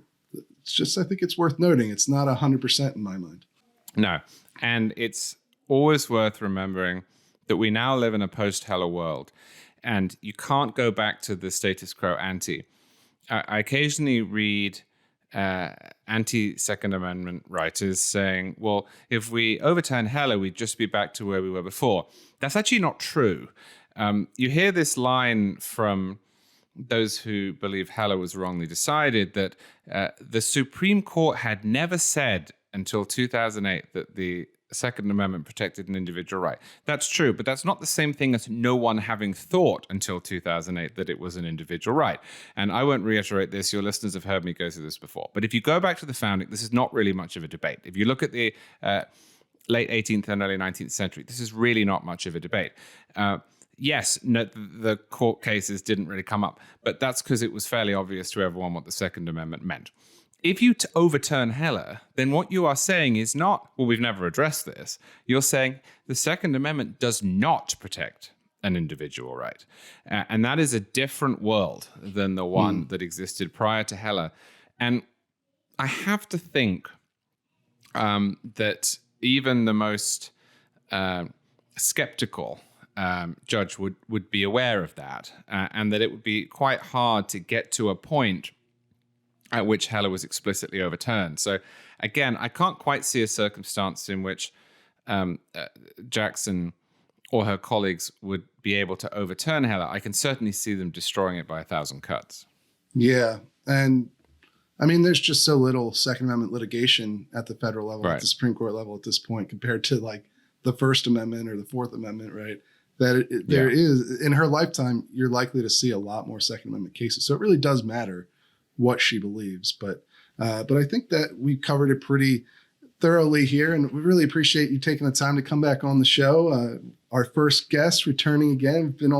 it's just, I think it's worth noting. It's not 100% in my mind. No, and it's always worth remembering that we now live in a post-Heller world, and you can't go back to the status quo ante. I occasionally read anti-Second Amendment writers saying, well, if we overturn Heller, we'd just be back to where we were before. That's actually not true. You hear this line from those who believe Heller was wrongly decided, that the Supreme Court had never said until 2008 that the Second Amendment protected an individual right. That's true, but that's not the same thing as no one having thought until 2008 that it was an individual right. And I won't reiterate this. Your listeners have heard me go through this before. But if you go back to the founding, this is not really much of a debate. If you look at the late 18th and early 19th century, this is really not much of a debate. Yes, no, the court cases didn't really come up, but that's because it was fairly obvious to everyone what the Second Amendment meant. If you overturn Heller, then what you are saying is not, well, we've never addressed this. You're saying the Second Amendment does not protect an individual right. And that is a different world than the one that existed prior to Heller. And I have to think that even the most skeptical judge would be aware of that, and that it would be quite hard to get to a point at which Heller was explicitly overturned. So again, I can't quite see a circumstance in which Jackson or her colleagues would be able to overturn Heller. I can certainly see them destroying it by 1,000 cuts. Yeah. And I mean, there's just so little Second Amendment litigation at the federal level, right, at the Supreme Court level at this point, compared to like the First Amendment or the Fourth Amendment, right? That there is, in her lifetime, you're likely to see a lot more Second Amendment cases. So it really does matter what she believes. But I think that we covered it pretty thoroughly here, and we really appreciate you taking the time to come back on the show. Our first guest returning again. It's been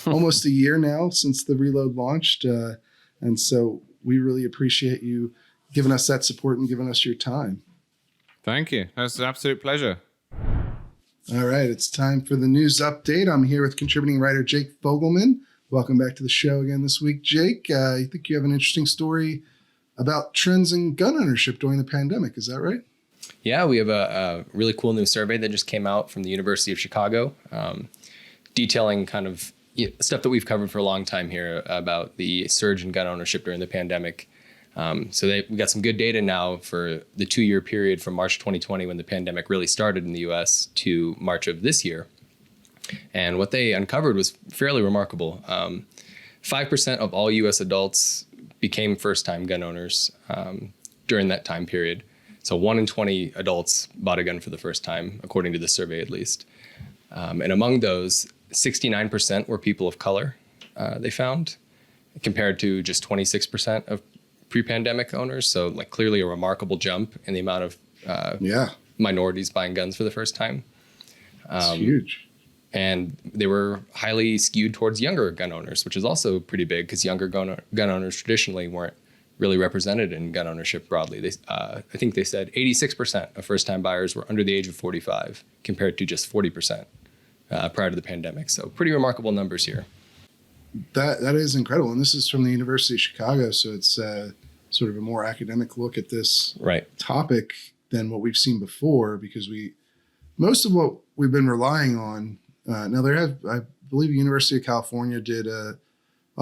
almost a year now since the Reload launched. And so we really appreciate you giving us that support and giving us your time. Thank you. That's an absolute pleasure. All right, it's time for the news update. I'm here with contributing writer Jake Fogelman. Welcome back to the show again this week, Jake. I think you have an interesting story about trends in gun ownership during the pandemic. Is that right? Yeah, we have a really cool new survey that just came out from the University of Chicago, detailing kind of stuff that we've covered for a long time here about the surge in gun ownership during the pandemic. We got some good data now for the 2-year period from March 2020, when the pandemic really started in the U.S., to March of this year. And what they uncovered was fairly remarkable. 5% of all U.S. adults became first-time gun owners during that time period. So 1 in 20 adults bought a gun for the first time, according to the survey at least. And among those, 69% were people of color, they found, compared to just 26% of pre-pandemic owners. So like clearly a remarkable jump in the amount of minorities buying guns for the first time. It's huge. And they were highly skewed towards younger gun owners, which is also pretty big because younger gun owners traditionally weren't really represented in gun ownership broadly. I think they said 86% of first-time buyers were under the age of 45, compared to just 40% prior to the pandemic. So pretty remarkable numbers here. That is incredible. And this is from the University of Chicago, so it's sort of a more academic look at this topic than what we've seen before, because most of what we've been relying on, I believe the University of California did a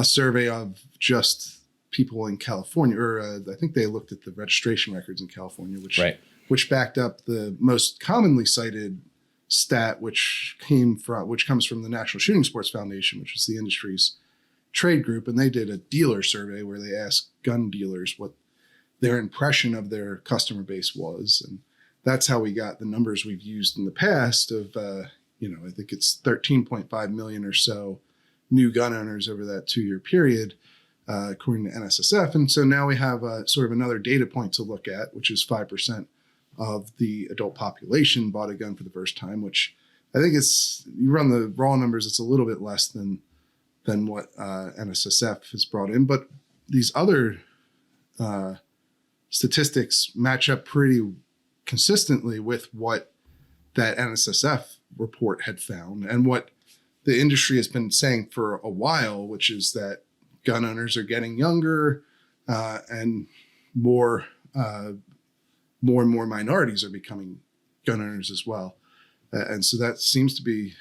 survey of just people in California, or I think they looked at the registration records in California, which backed up the most commonly cited stat, which comes from the National Shooting Sports Foundation, which is the industry's trade group. And they did a dealer survey where they asked gun dealers what their impression of their customer base was. And that's how we got the numbers we've used in the past of, I think it's 13.5 million or so new gun owners over that 2-year period, according to NSSF. And so now we have sort of another data point to look at, which is 5% of the adult population bought a gun for the first time, which I think you run the raw numbers, it's a little bit less than what NSSF has brought in. But these other statistics match up pretty consistently with what that NSSF report had found and what the industry has been saying for a while, which is that gun owners are getting younger and more and more minorities are becoming gun owners as well. And so that seems to be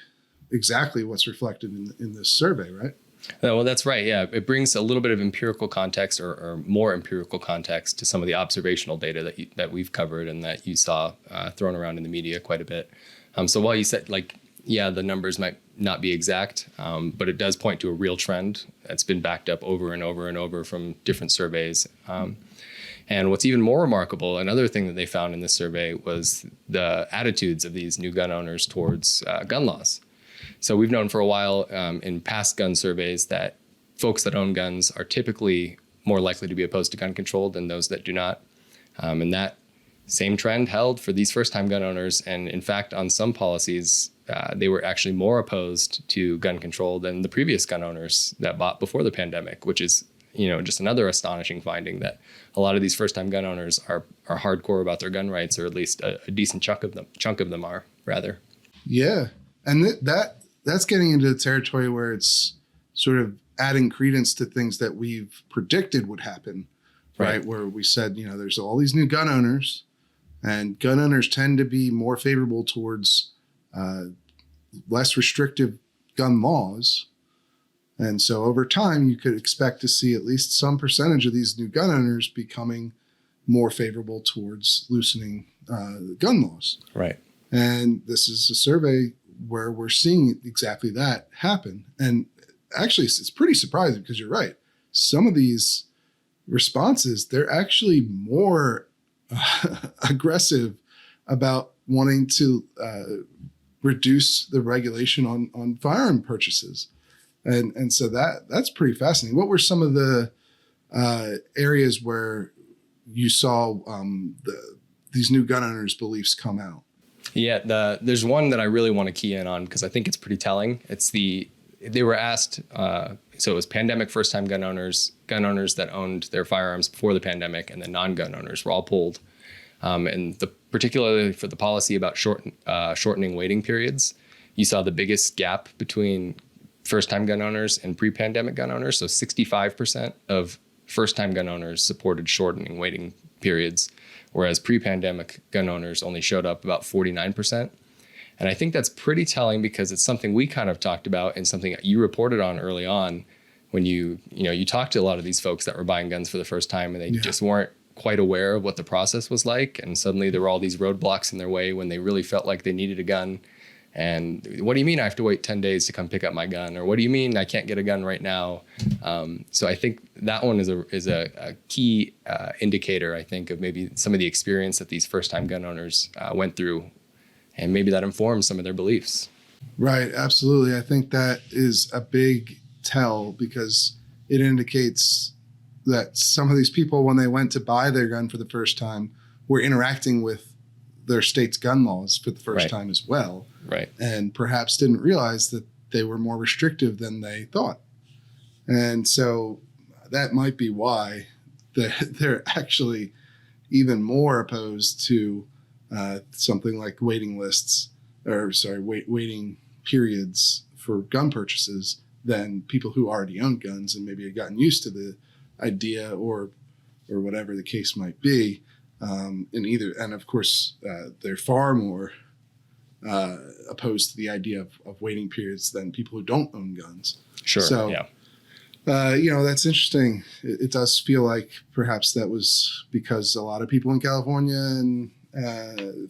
exactly what's reflected in this survey, right? Well, that's right. Yeah, it brings a little bit of empirical context or more empirical context to some of the observational data that we've covered and that you saw thrown around in the media quite a bit. So while you said, like, yeah, the numbers might not be exact, but it does point to a real trend that's been backed up over and over and over from different surveys. And what's even more remarkable, another thing that they found in this survey was the attitudes of these new gun owners towards gun laws. So we've known for a while in past gun surveys that folks that own guns are typically more likely to be opposed to gun control than those that do not. And that same trend held for these first-time gun owners. And in fact, on some policies, they were actually more opposed to gun control than the previous gun owners that bought before the pandemic, which is, just another astonishing finding that a lot of these first-time gun owners are hardcore about their gun rights, or at least a decent chunk of them are, rather. Yeah. And that's getting into the territory where it's sort of adding credence to things that we've predicted would happen, right? Where we said, there's all these new gun owners, and gun owners tend to be more favorable towards less restrictive gun laws. And so over time, you could expect to see at least some percentage of these new gun owners becoming more favorable towards loosening gun laws. Right. And this is a survey where we're seeing exactly that happen. And actually, it's pretty surprising because you're right. Some of these responses, they're actually more aggressive about wanting to reduce the regulation on firearm purchases. And so that's pretty fascinating. What were some of the areas where you saw these new gun owners' beliefs come out? Yeah, there's one that I really want to key in on because I think it's pretty telling. They were asked, so it was pandemic first-time gun owners that owned their firearms before the pandemic, and the non-gun owners were all polled. And particularly for the policy about shortening waiting periods, you saw the biggest gap between first-time gun owners and pre-pandemic gun owners. So 65% of first-time gun owners supported shortening waiting periods, whereas pre-pandemic gun owners only showed up about 49%. And I think that's pretty telling because it's something we kind of talked about and something that you reported on early on when you talked to a lot of these folks that were buying guns for the first time, and they just weren't quite aware of what the process was like. And suddenly there were all these roadblocks in their way when they really felt like they needed a gun. And what do you mean I have to wait 10 days to come pick up my gun? Or what do you mean I can't get a gun right now? So I think that one is a key indicator, I think, of maybe some of the experience that these first-time gun owners went through. And maybe that informs some of their beliefs. Right, absolutely. I think that is a big tell because it indicates that some of these people, when they went to buy their gun for the first time, were interacting with their state's gun laws for the first time as well. Right. And perhaps didn't realize that they were more restrictive than they thought. And so that might be why they're actually even more opposed to something like waiting periods for gun purchases than people who already own guns and maybe had gotten used to the idea or whatever the case might be. And of course, they're far more opposed to the idea of waiting periods than people who don't own guns. Sure. So, yeah. That's interesting. It does feel like perhaps that was because a lot of people in California and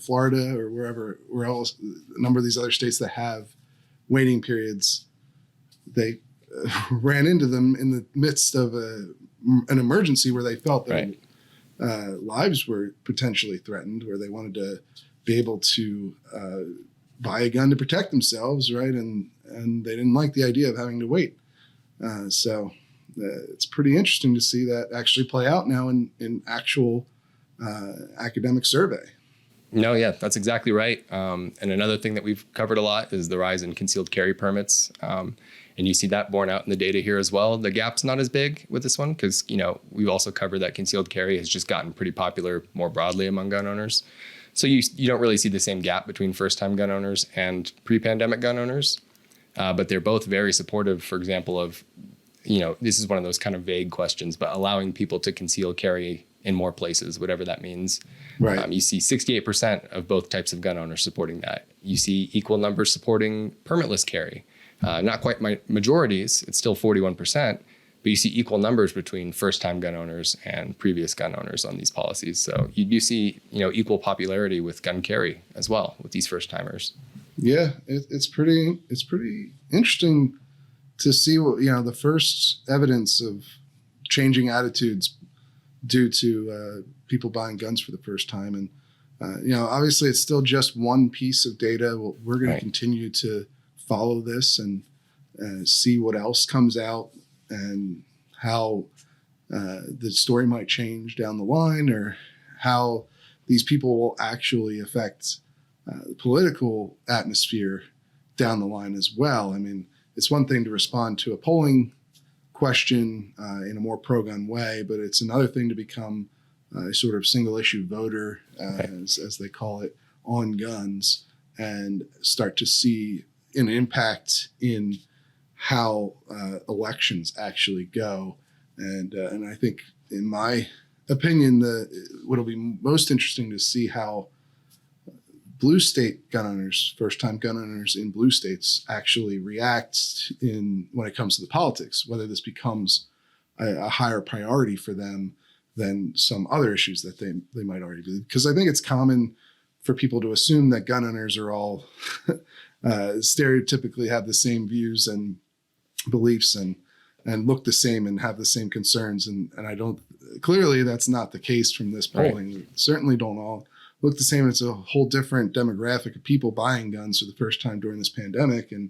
Florida or wherever else, a number of these other states that have waiting periods, they ran into them in the midst of an emergency where they felt that lives were potentially threatened, where they wanted to be able to buy a gun to protect themselves, right? And they didn't like the idea of having to wait. So it's pretty interesting to see that actually play out now in actual academic survey. No, yeah, that's exactly right. And another thing that we've covered a lot is the rise in concealed carry permits. And you see that borne out in the data here as well. The gap's not as big with this one because, we've also covered that concealed carry has just gotten pretty popular more broadly among gun owners. So you don't really see the same gap between first-time gun owners and pre-pandemic gun owners. But they're both very supportive, for example, of, this is one of those kind of vague questions, but allowing people to conceal carry in more places, whatever that means. Right. You see 68% of both types of gun owners supporting that. You see equal numbers supporting permitless carry. Not quite majorities, it's still 41%, but you see equal numbers between first-time gun owners and previous gun owners on these policies. So you do see, equal popularity with gun carry as well with these first-timers. Yeah, it's pretty interesting to see what, the first evidence of changing attitudes due to people buying guns for the first time. And, obviously it's still just one piece of data. We're going to continue to follow this and see what else comes out and how the story might change down the line, or how these people will actually affect the political atmosphere down the line as well. I mean, it's one thing to respond to a polling question in a more pro-gun way, but it's another thing to become a sort of single issue voter, as they call it, on guns, and start to see an impact in how elections actually go. And I think, in my opinion, what'll be most interesting to see how blue state gun owners, first-time gun owners in blue states, actually react when it comes to the politics, whether this becomes a higher priority for them than some other issues that they might already do. Because I think it's common for people to assume that gun owners are all stereotypically have the same views and beliefs and look the same and have the same concerns. And I don't, clearly that's not the case from this polling. We certainly don't all look the same. It's a whole different demographic of people buying guns for the first time during this pandemic. And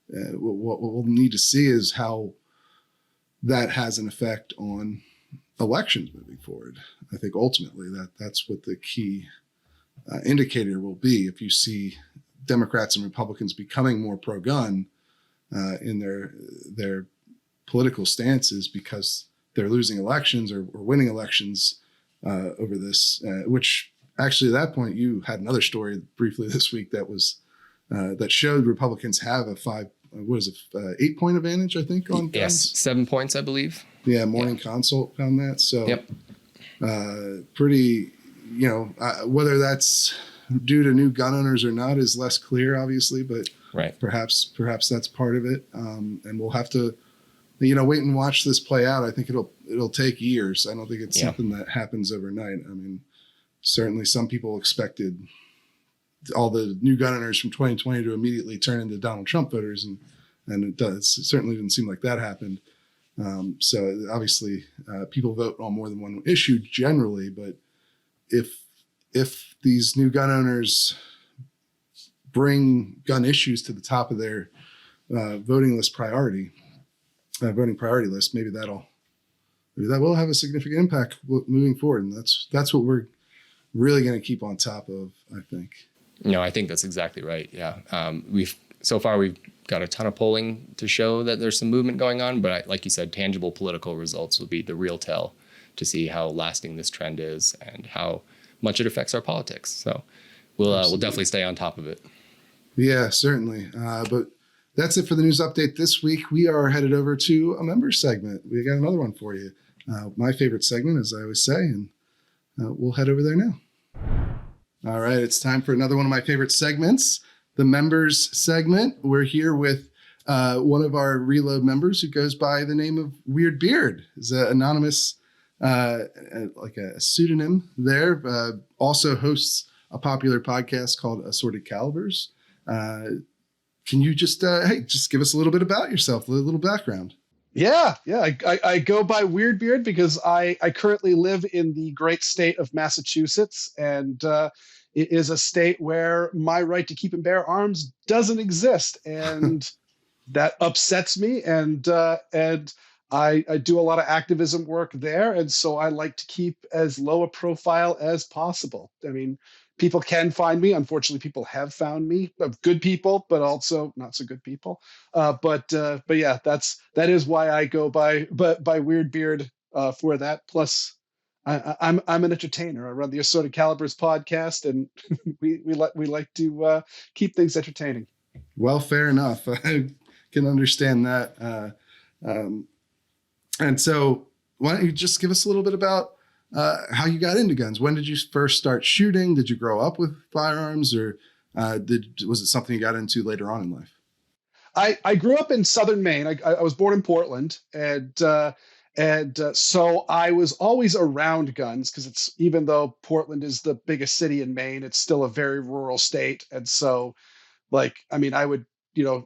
what we'll need to see is how that has an effect on elections moving forward. I think ultimately that's what the key indicator will be. If you see Democrats and Republicans becoming more pro-gun in their political stances because they're losing elections or winning elections over this, which actually at that point you had another story briefly this week that was that showed Republicans have a 8-point advantage, I think, on guns. Yes, 7 points, I believe. Yeah, Morning Consult found that. So pretty, whether that's due to new gun owners or not is less clear, obviously, but perhaps that's part of it. And we'll have to, wait and watch this play out. I think it'll take years. I don't think it's something that happens overnight. I mean, certainly some people expected all the new gun owners from 2020 to immediately turn into Donald Trump voters, and it does. It certainly didn't seem like that happened. So obviously people vote on more than one issue generally, but if these new gun owners bring gun issues to the top of their voting priority list, maybe that will have a significant impact moving forward. And that's what we're really going to keep on top of, I think. I think that's exactly right. Yeah. We've got a ton of polling to show that there's some movement going on, but like you said, tangible political results will be the real tell to see how lasting this trend is and how much it affects our politics. So we'll definitely stay on top of it. Yeah, certainly. But that's it for the news update this week. We are headed over to a member segment. We got another one for you. My favorite segment, as I always say, and we'll head over there now. All right, it's time for another one of my favorite segments, the members segment. We're here with one of our Reload members who goes by the name of Weerd Beard. He's an anonymous, like a pseudonym there. Also hosts a popular podcast called Assorted Calibers. Can you just give us a little bit about yourself, a little background? Yeah. I go by Weerd Beard because I currently live in the great state of Massachusetts, and it is a state where my right to keep and bear arms doesn't exist, and that upsets me. And I do a lot of activism work there, and so I like to keep as low a profile as possible. I mean, people can find me. Unfortunately, people have found me, good people, but also not so good people. But yeah, that is why I go by Weerd Beard for that. Plus, I'm an entertainer. I run the Assorted Calibers podcast, and we like to keep things entertaining. Well, fair enough. I can understand that. And so, why don't you just give us a little bit about how you got into guns? When did you first start shooting? Did you grow up with firearms, or was it something you got into later on in life? I grew up in southern Maine. I was born in Portland, and so I was always around guns because it's, even though Portland is the biggest city in Maine, it's still a very rural state. And so, like, I mean, I would,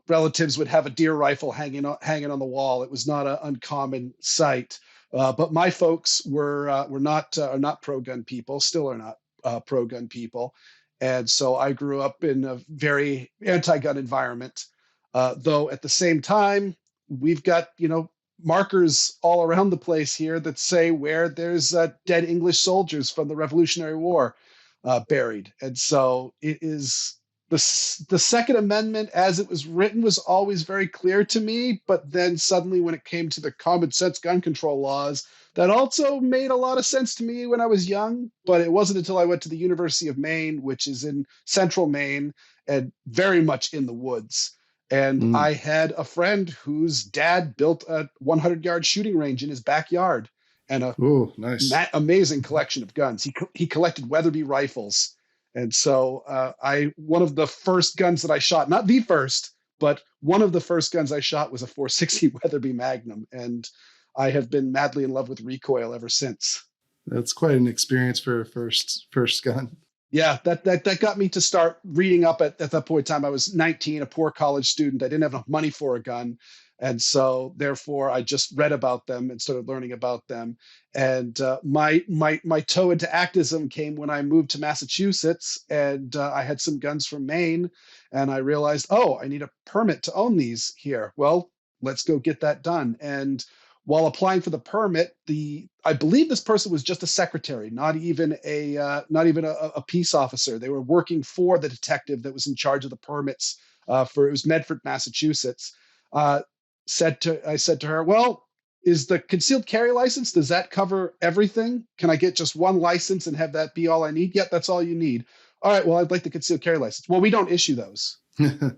relatives would have a deer rifle hanging on the wall. It was not an uncommon sight. But my folks were not pro gun people, still are not pro gun people, and so I grew up in a very anti-gun environment. Though at the same time, we've got markers all around the place here that say where there's dead English soldiers from the Revolutionary War buried. And so it is the Second Amendment, as it was written, was always very clear to me. But then suddenly, when it came to the common sense gun control laws, that also made a lot of sense to me when I was young. But it wasn't until I went to the University of Maine, which is in central Maine and very much in the woods. And I had a friend whose dad built a 100-yard shooting range in his backyard, and a amazing collection of guns. He collected Weatherby rifles. And so one of the first guns that I shot, not the first, but one of the first guns I shot was a 460 Weatherby Magnum. And I have been madly in love with recoil ever since. That's quite an experience for a first gun. Yeah, that got me to start reading up at that point in time. I was 19, a poor college student. I didn't have enough money for a gun. And so therefore I just read about them and started learning about them. And my toe into activism came when I moved to Massachusetts, and I had some guns from Maine, and I realized, I need a permit to own these here. Well, let's go get that done. And while applying for the permit, I believe this person was just a secretary, not even a peace officer. They were working for the detective that was in charge of the permits it was Medford, Massachusetts. I said to her, well, is the concealed carry license, does that cover everything? Can I get just one license and have that be all I need? Yep, that's all you need. All right, well, I'd like the concealed carry license. Well, we don't issue those. Right.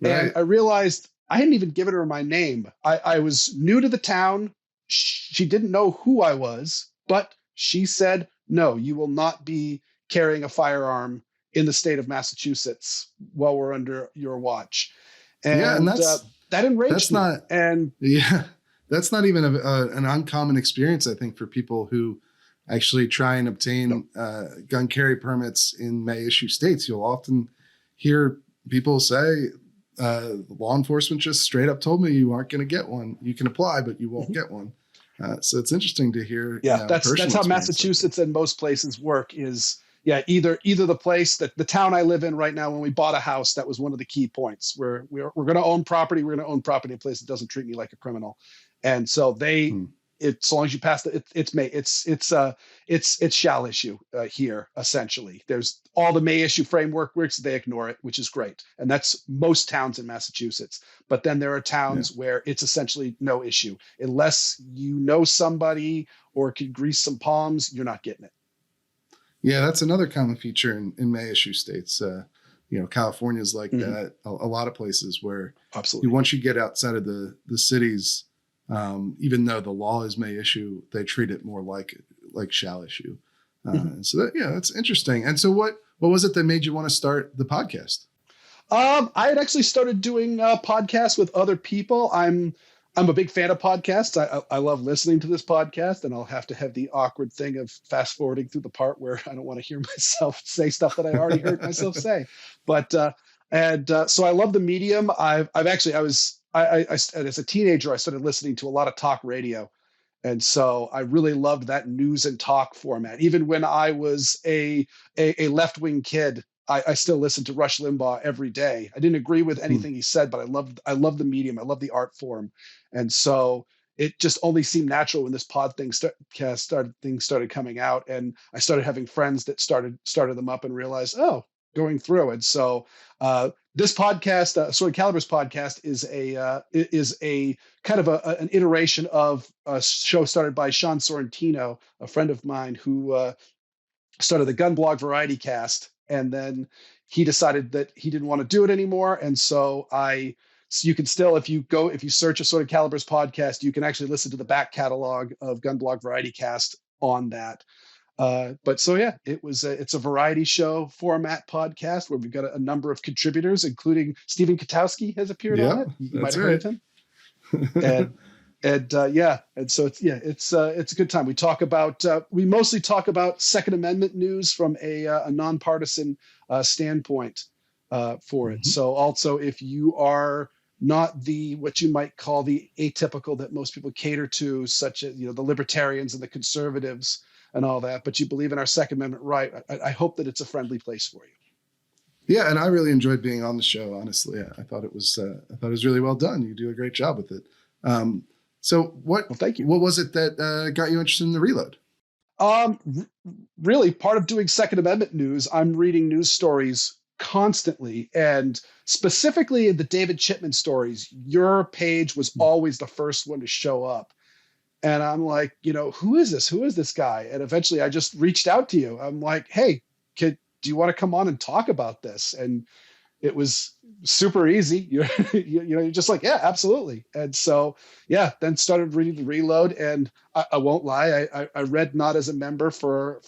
And I realized I hadn't even given her my name. I was new to the town. She didn't know who I was, but she said, no, you will not be carrying a firearm in the state of Massachusetts while we're under your watch. And that enraged me. That's not even an uncommon experience, I think, for people who actually try and obtain gun carry permits in May issue states. You'll often hear people say, law enforcement just straight up told me you aren't going to get one. You can apply, but you won't get one. So it's interesting to hear. Yeah, that's how Massachusetts and most places work is, either the place that the town I live in right now, when we bought a house, that was one of the key points where we're going to own property. We're going to own property in a place that doesn't treat me like a criminal. And so as long as you pass it's shall issue here. Essentially, there's all the may issue framework works. They ignore it, which is great. And that's most towns in Massachusetts. But then there are towns where it's essentially no issue. Unless you know somebody or can grease some palms, you're not getting it. Yeah, that's another common feature in may issue states. California's like that. A lot of places where absolutely once you get outside of the cities, even though the law is may issue, they treat it more like shall issue. And so that's interesting. And so what was it that made you want to start the podcast? I had actually started doing podcasts with other people. I'm a big fan of podcasts. I love listening to this podcast, and I'll have to have the awkward thing of fast forwarding through the part where I don't want to hear myself say stuff that I already heard myself say. But so I love the medium. As a teenager, I started listening to a lot of talk radio. And so I really loved that news and talk format. Even when I was a left-wing kid, I still listened to Rush Limbaugh every day. I didn't agree with anything he said, but I loved the medium. I love the art form. And so it just only seemed natural when this pod thing started coming out. And I started having friends that started them up and realized, going through. And so this podcast, Assorted Calibers podcast, is a kind of an iteration of a show started by Sean Sorrentino, a friend of mine who started the Gun Blog Variety Cast, and then he decided that he didn't want to do it anymore. And so you can still, if you search Assorted Calibers podcast, you can actually listen to the back catalog of Gun Blog Variety Cast on that. But so yeah, it's a variety show format podcast where we've got a number of contributors, including Stephen Katowski has appeared on Yeah, it. You might that's have heard of him. And so it's a good time. We mostly talk about Second Amendment news from a nonpartisan standpoint for it. So also, if you are not what you might call the atypical that most people cater to, such as the libertarians and the conservatives and all that, but you believe in our Second Amendment right, I hope that it's a friendly place for you. Yeah, and I really enjoyed being on the show. Honestly, I thought it was really well done. You do a great job with it. So Well, thank you. What was it that got you interested in the Reload? Really, part of doing Second Amendment news, I'm reading news stories constantly, and specifically in the David Chipman stories, your page was always the first one to show up. And I'm like, who is this? Who is this guy? And eventually I just reached out to you. I'm like, hey, do you want to come on and talk about this? And it was super easy. You're just like, yeah, absolutely. And so, yeah, then started reading the Reload. And I won't lie, I read not as a member for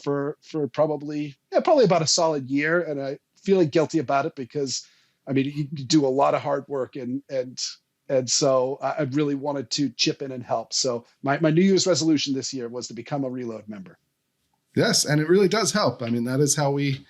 probably about a solid year. And I feeling guilty about it because, I mean, you do a lot of hard work and so I really wanted to chip in and help. So my New Year's resolution this year was to become a Reload member. Yes, and it really does help. I mean, that is how we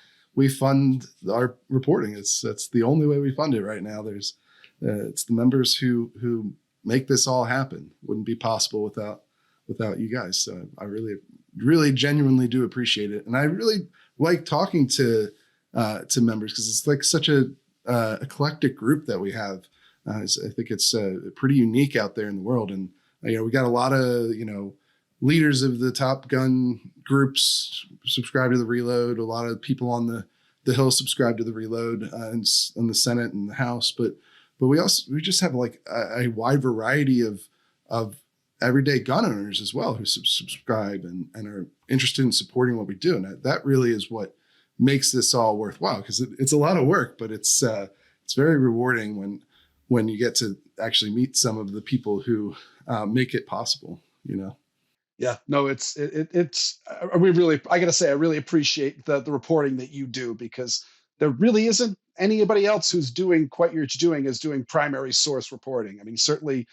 fund our reporting. That's the only way we fund it right now. There's it's the members who make this all happen. Wouldn't be possible without you guys. So I really genuinely do appreciate it, and I really like talking to members because it's like such a eclectic group that we have. I think it's pretty unique out there in the world, and we got a lot of leaders of the top gun groups subscribe to the Reload. A lot of people on the Hill subscribe to the Reload in the Senate and the House. But we just have like a wide variety of everyday gun owners as well who subscribe and are interested in supporting what we do. And that really is what makes this all worthwhile, because it's a lot of work, but it's very rewarding when you get to actually meet some of the people who make it possible. Yeah, no, I gotta say, I really appreciate the reporting that you do, because there really isn't anybody else who's doing quite what you're doing is doing primary source reporting. I mean, certainly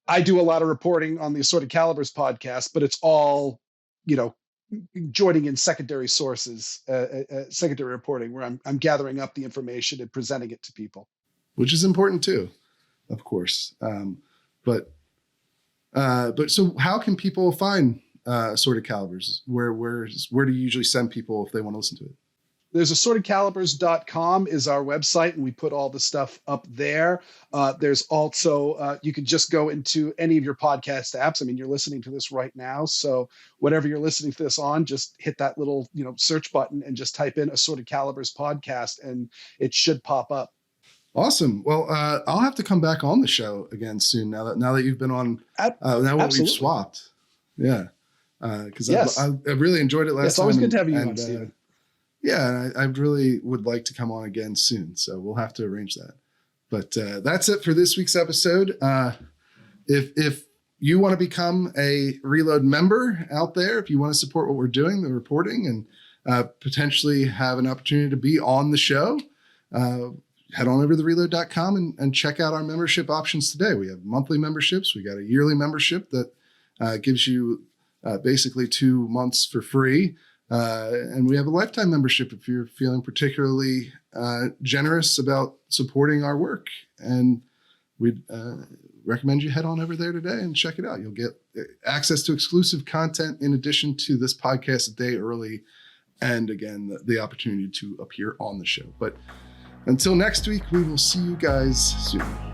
I do a lot of reporting on the Assorted Calibers podcast, but it's all, joining in secondary sources, secondary reporting, where I'm gathering up the information and presenting it to people. Which is important too, of course. But so how can people find Assorted Calibers? Where do you usually send people if they want to listen to it? There's assortedcalibers.com is our website, and we put all the stuff up there. There's also, you can just go into any of your podcast apps. I mean, you're listening to this right now, so whatever you're listening to this on, just hit that little, search button and just type in Assorted Calibers podcast, and it should pop up. Awesome. Well, I'll have to come back on the show again soon. Now that you've been on, we've swapped. Yeah, because yes. I really enjoyed it last time. It's always good to have you on, Stephen. Yeah, and I really would like to come on again soon, so we'll have to arrange that. But that's it for this week's episode. If you want to become a Reload member out there, if you want to support what we're doing, the reporting, and potentially have an opportunity to be on the show, head on over to thereload.com and check out our membership options today. We have monthly memberships. We got a yearly membership that gives you basically 2 months for free. And we have a lifetime membership if you're feeling particularly generous about supporting our work. And we'd recommend you head on over there today and check it out. You'll get access to exclusive content in addition to this podcast a day early. And again, the opportunity to appear on the show. But until next week, we will see you guys soon.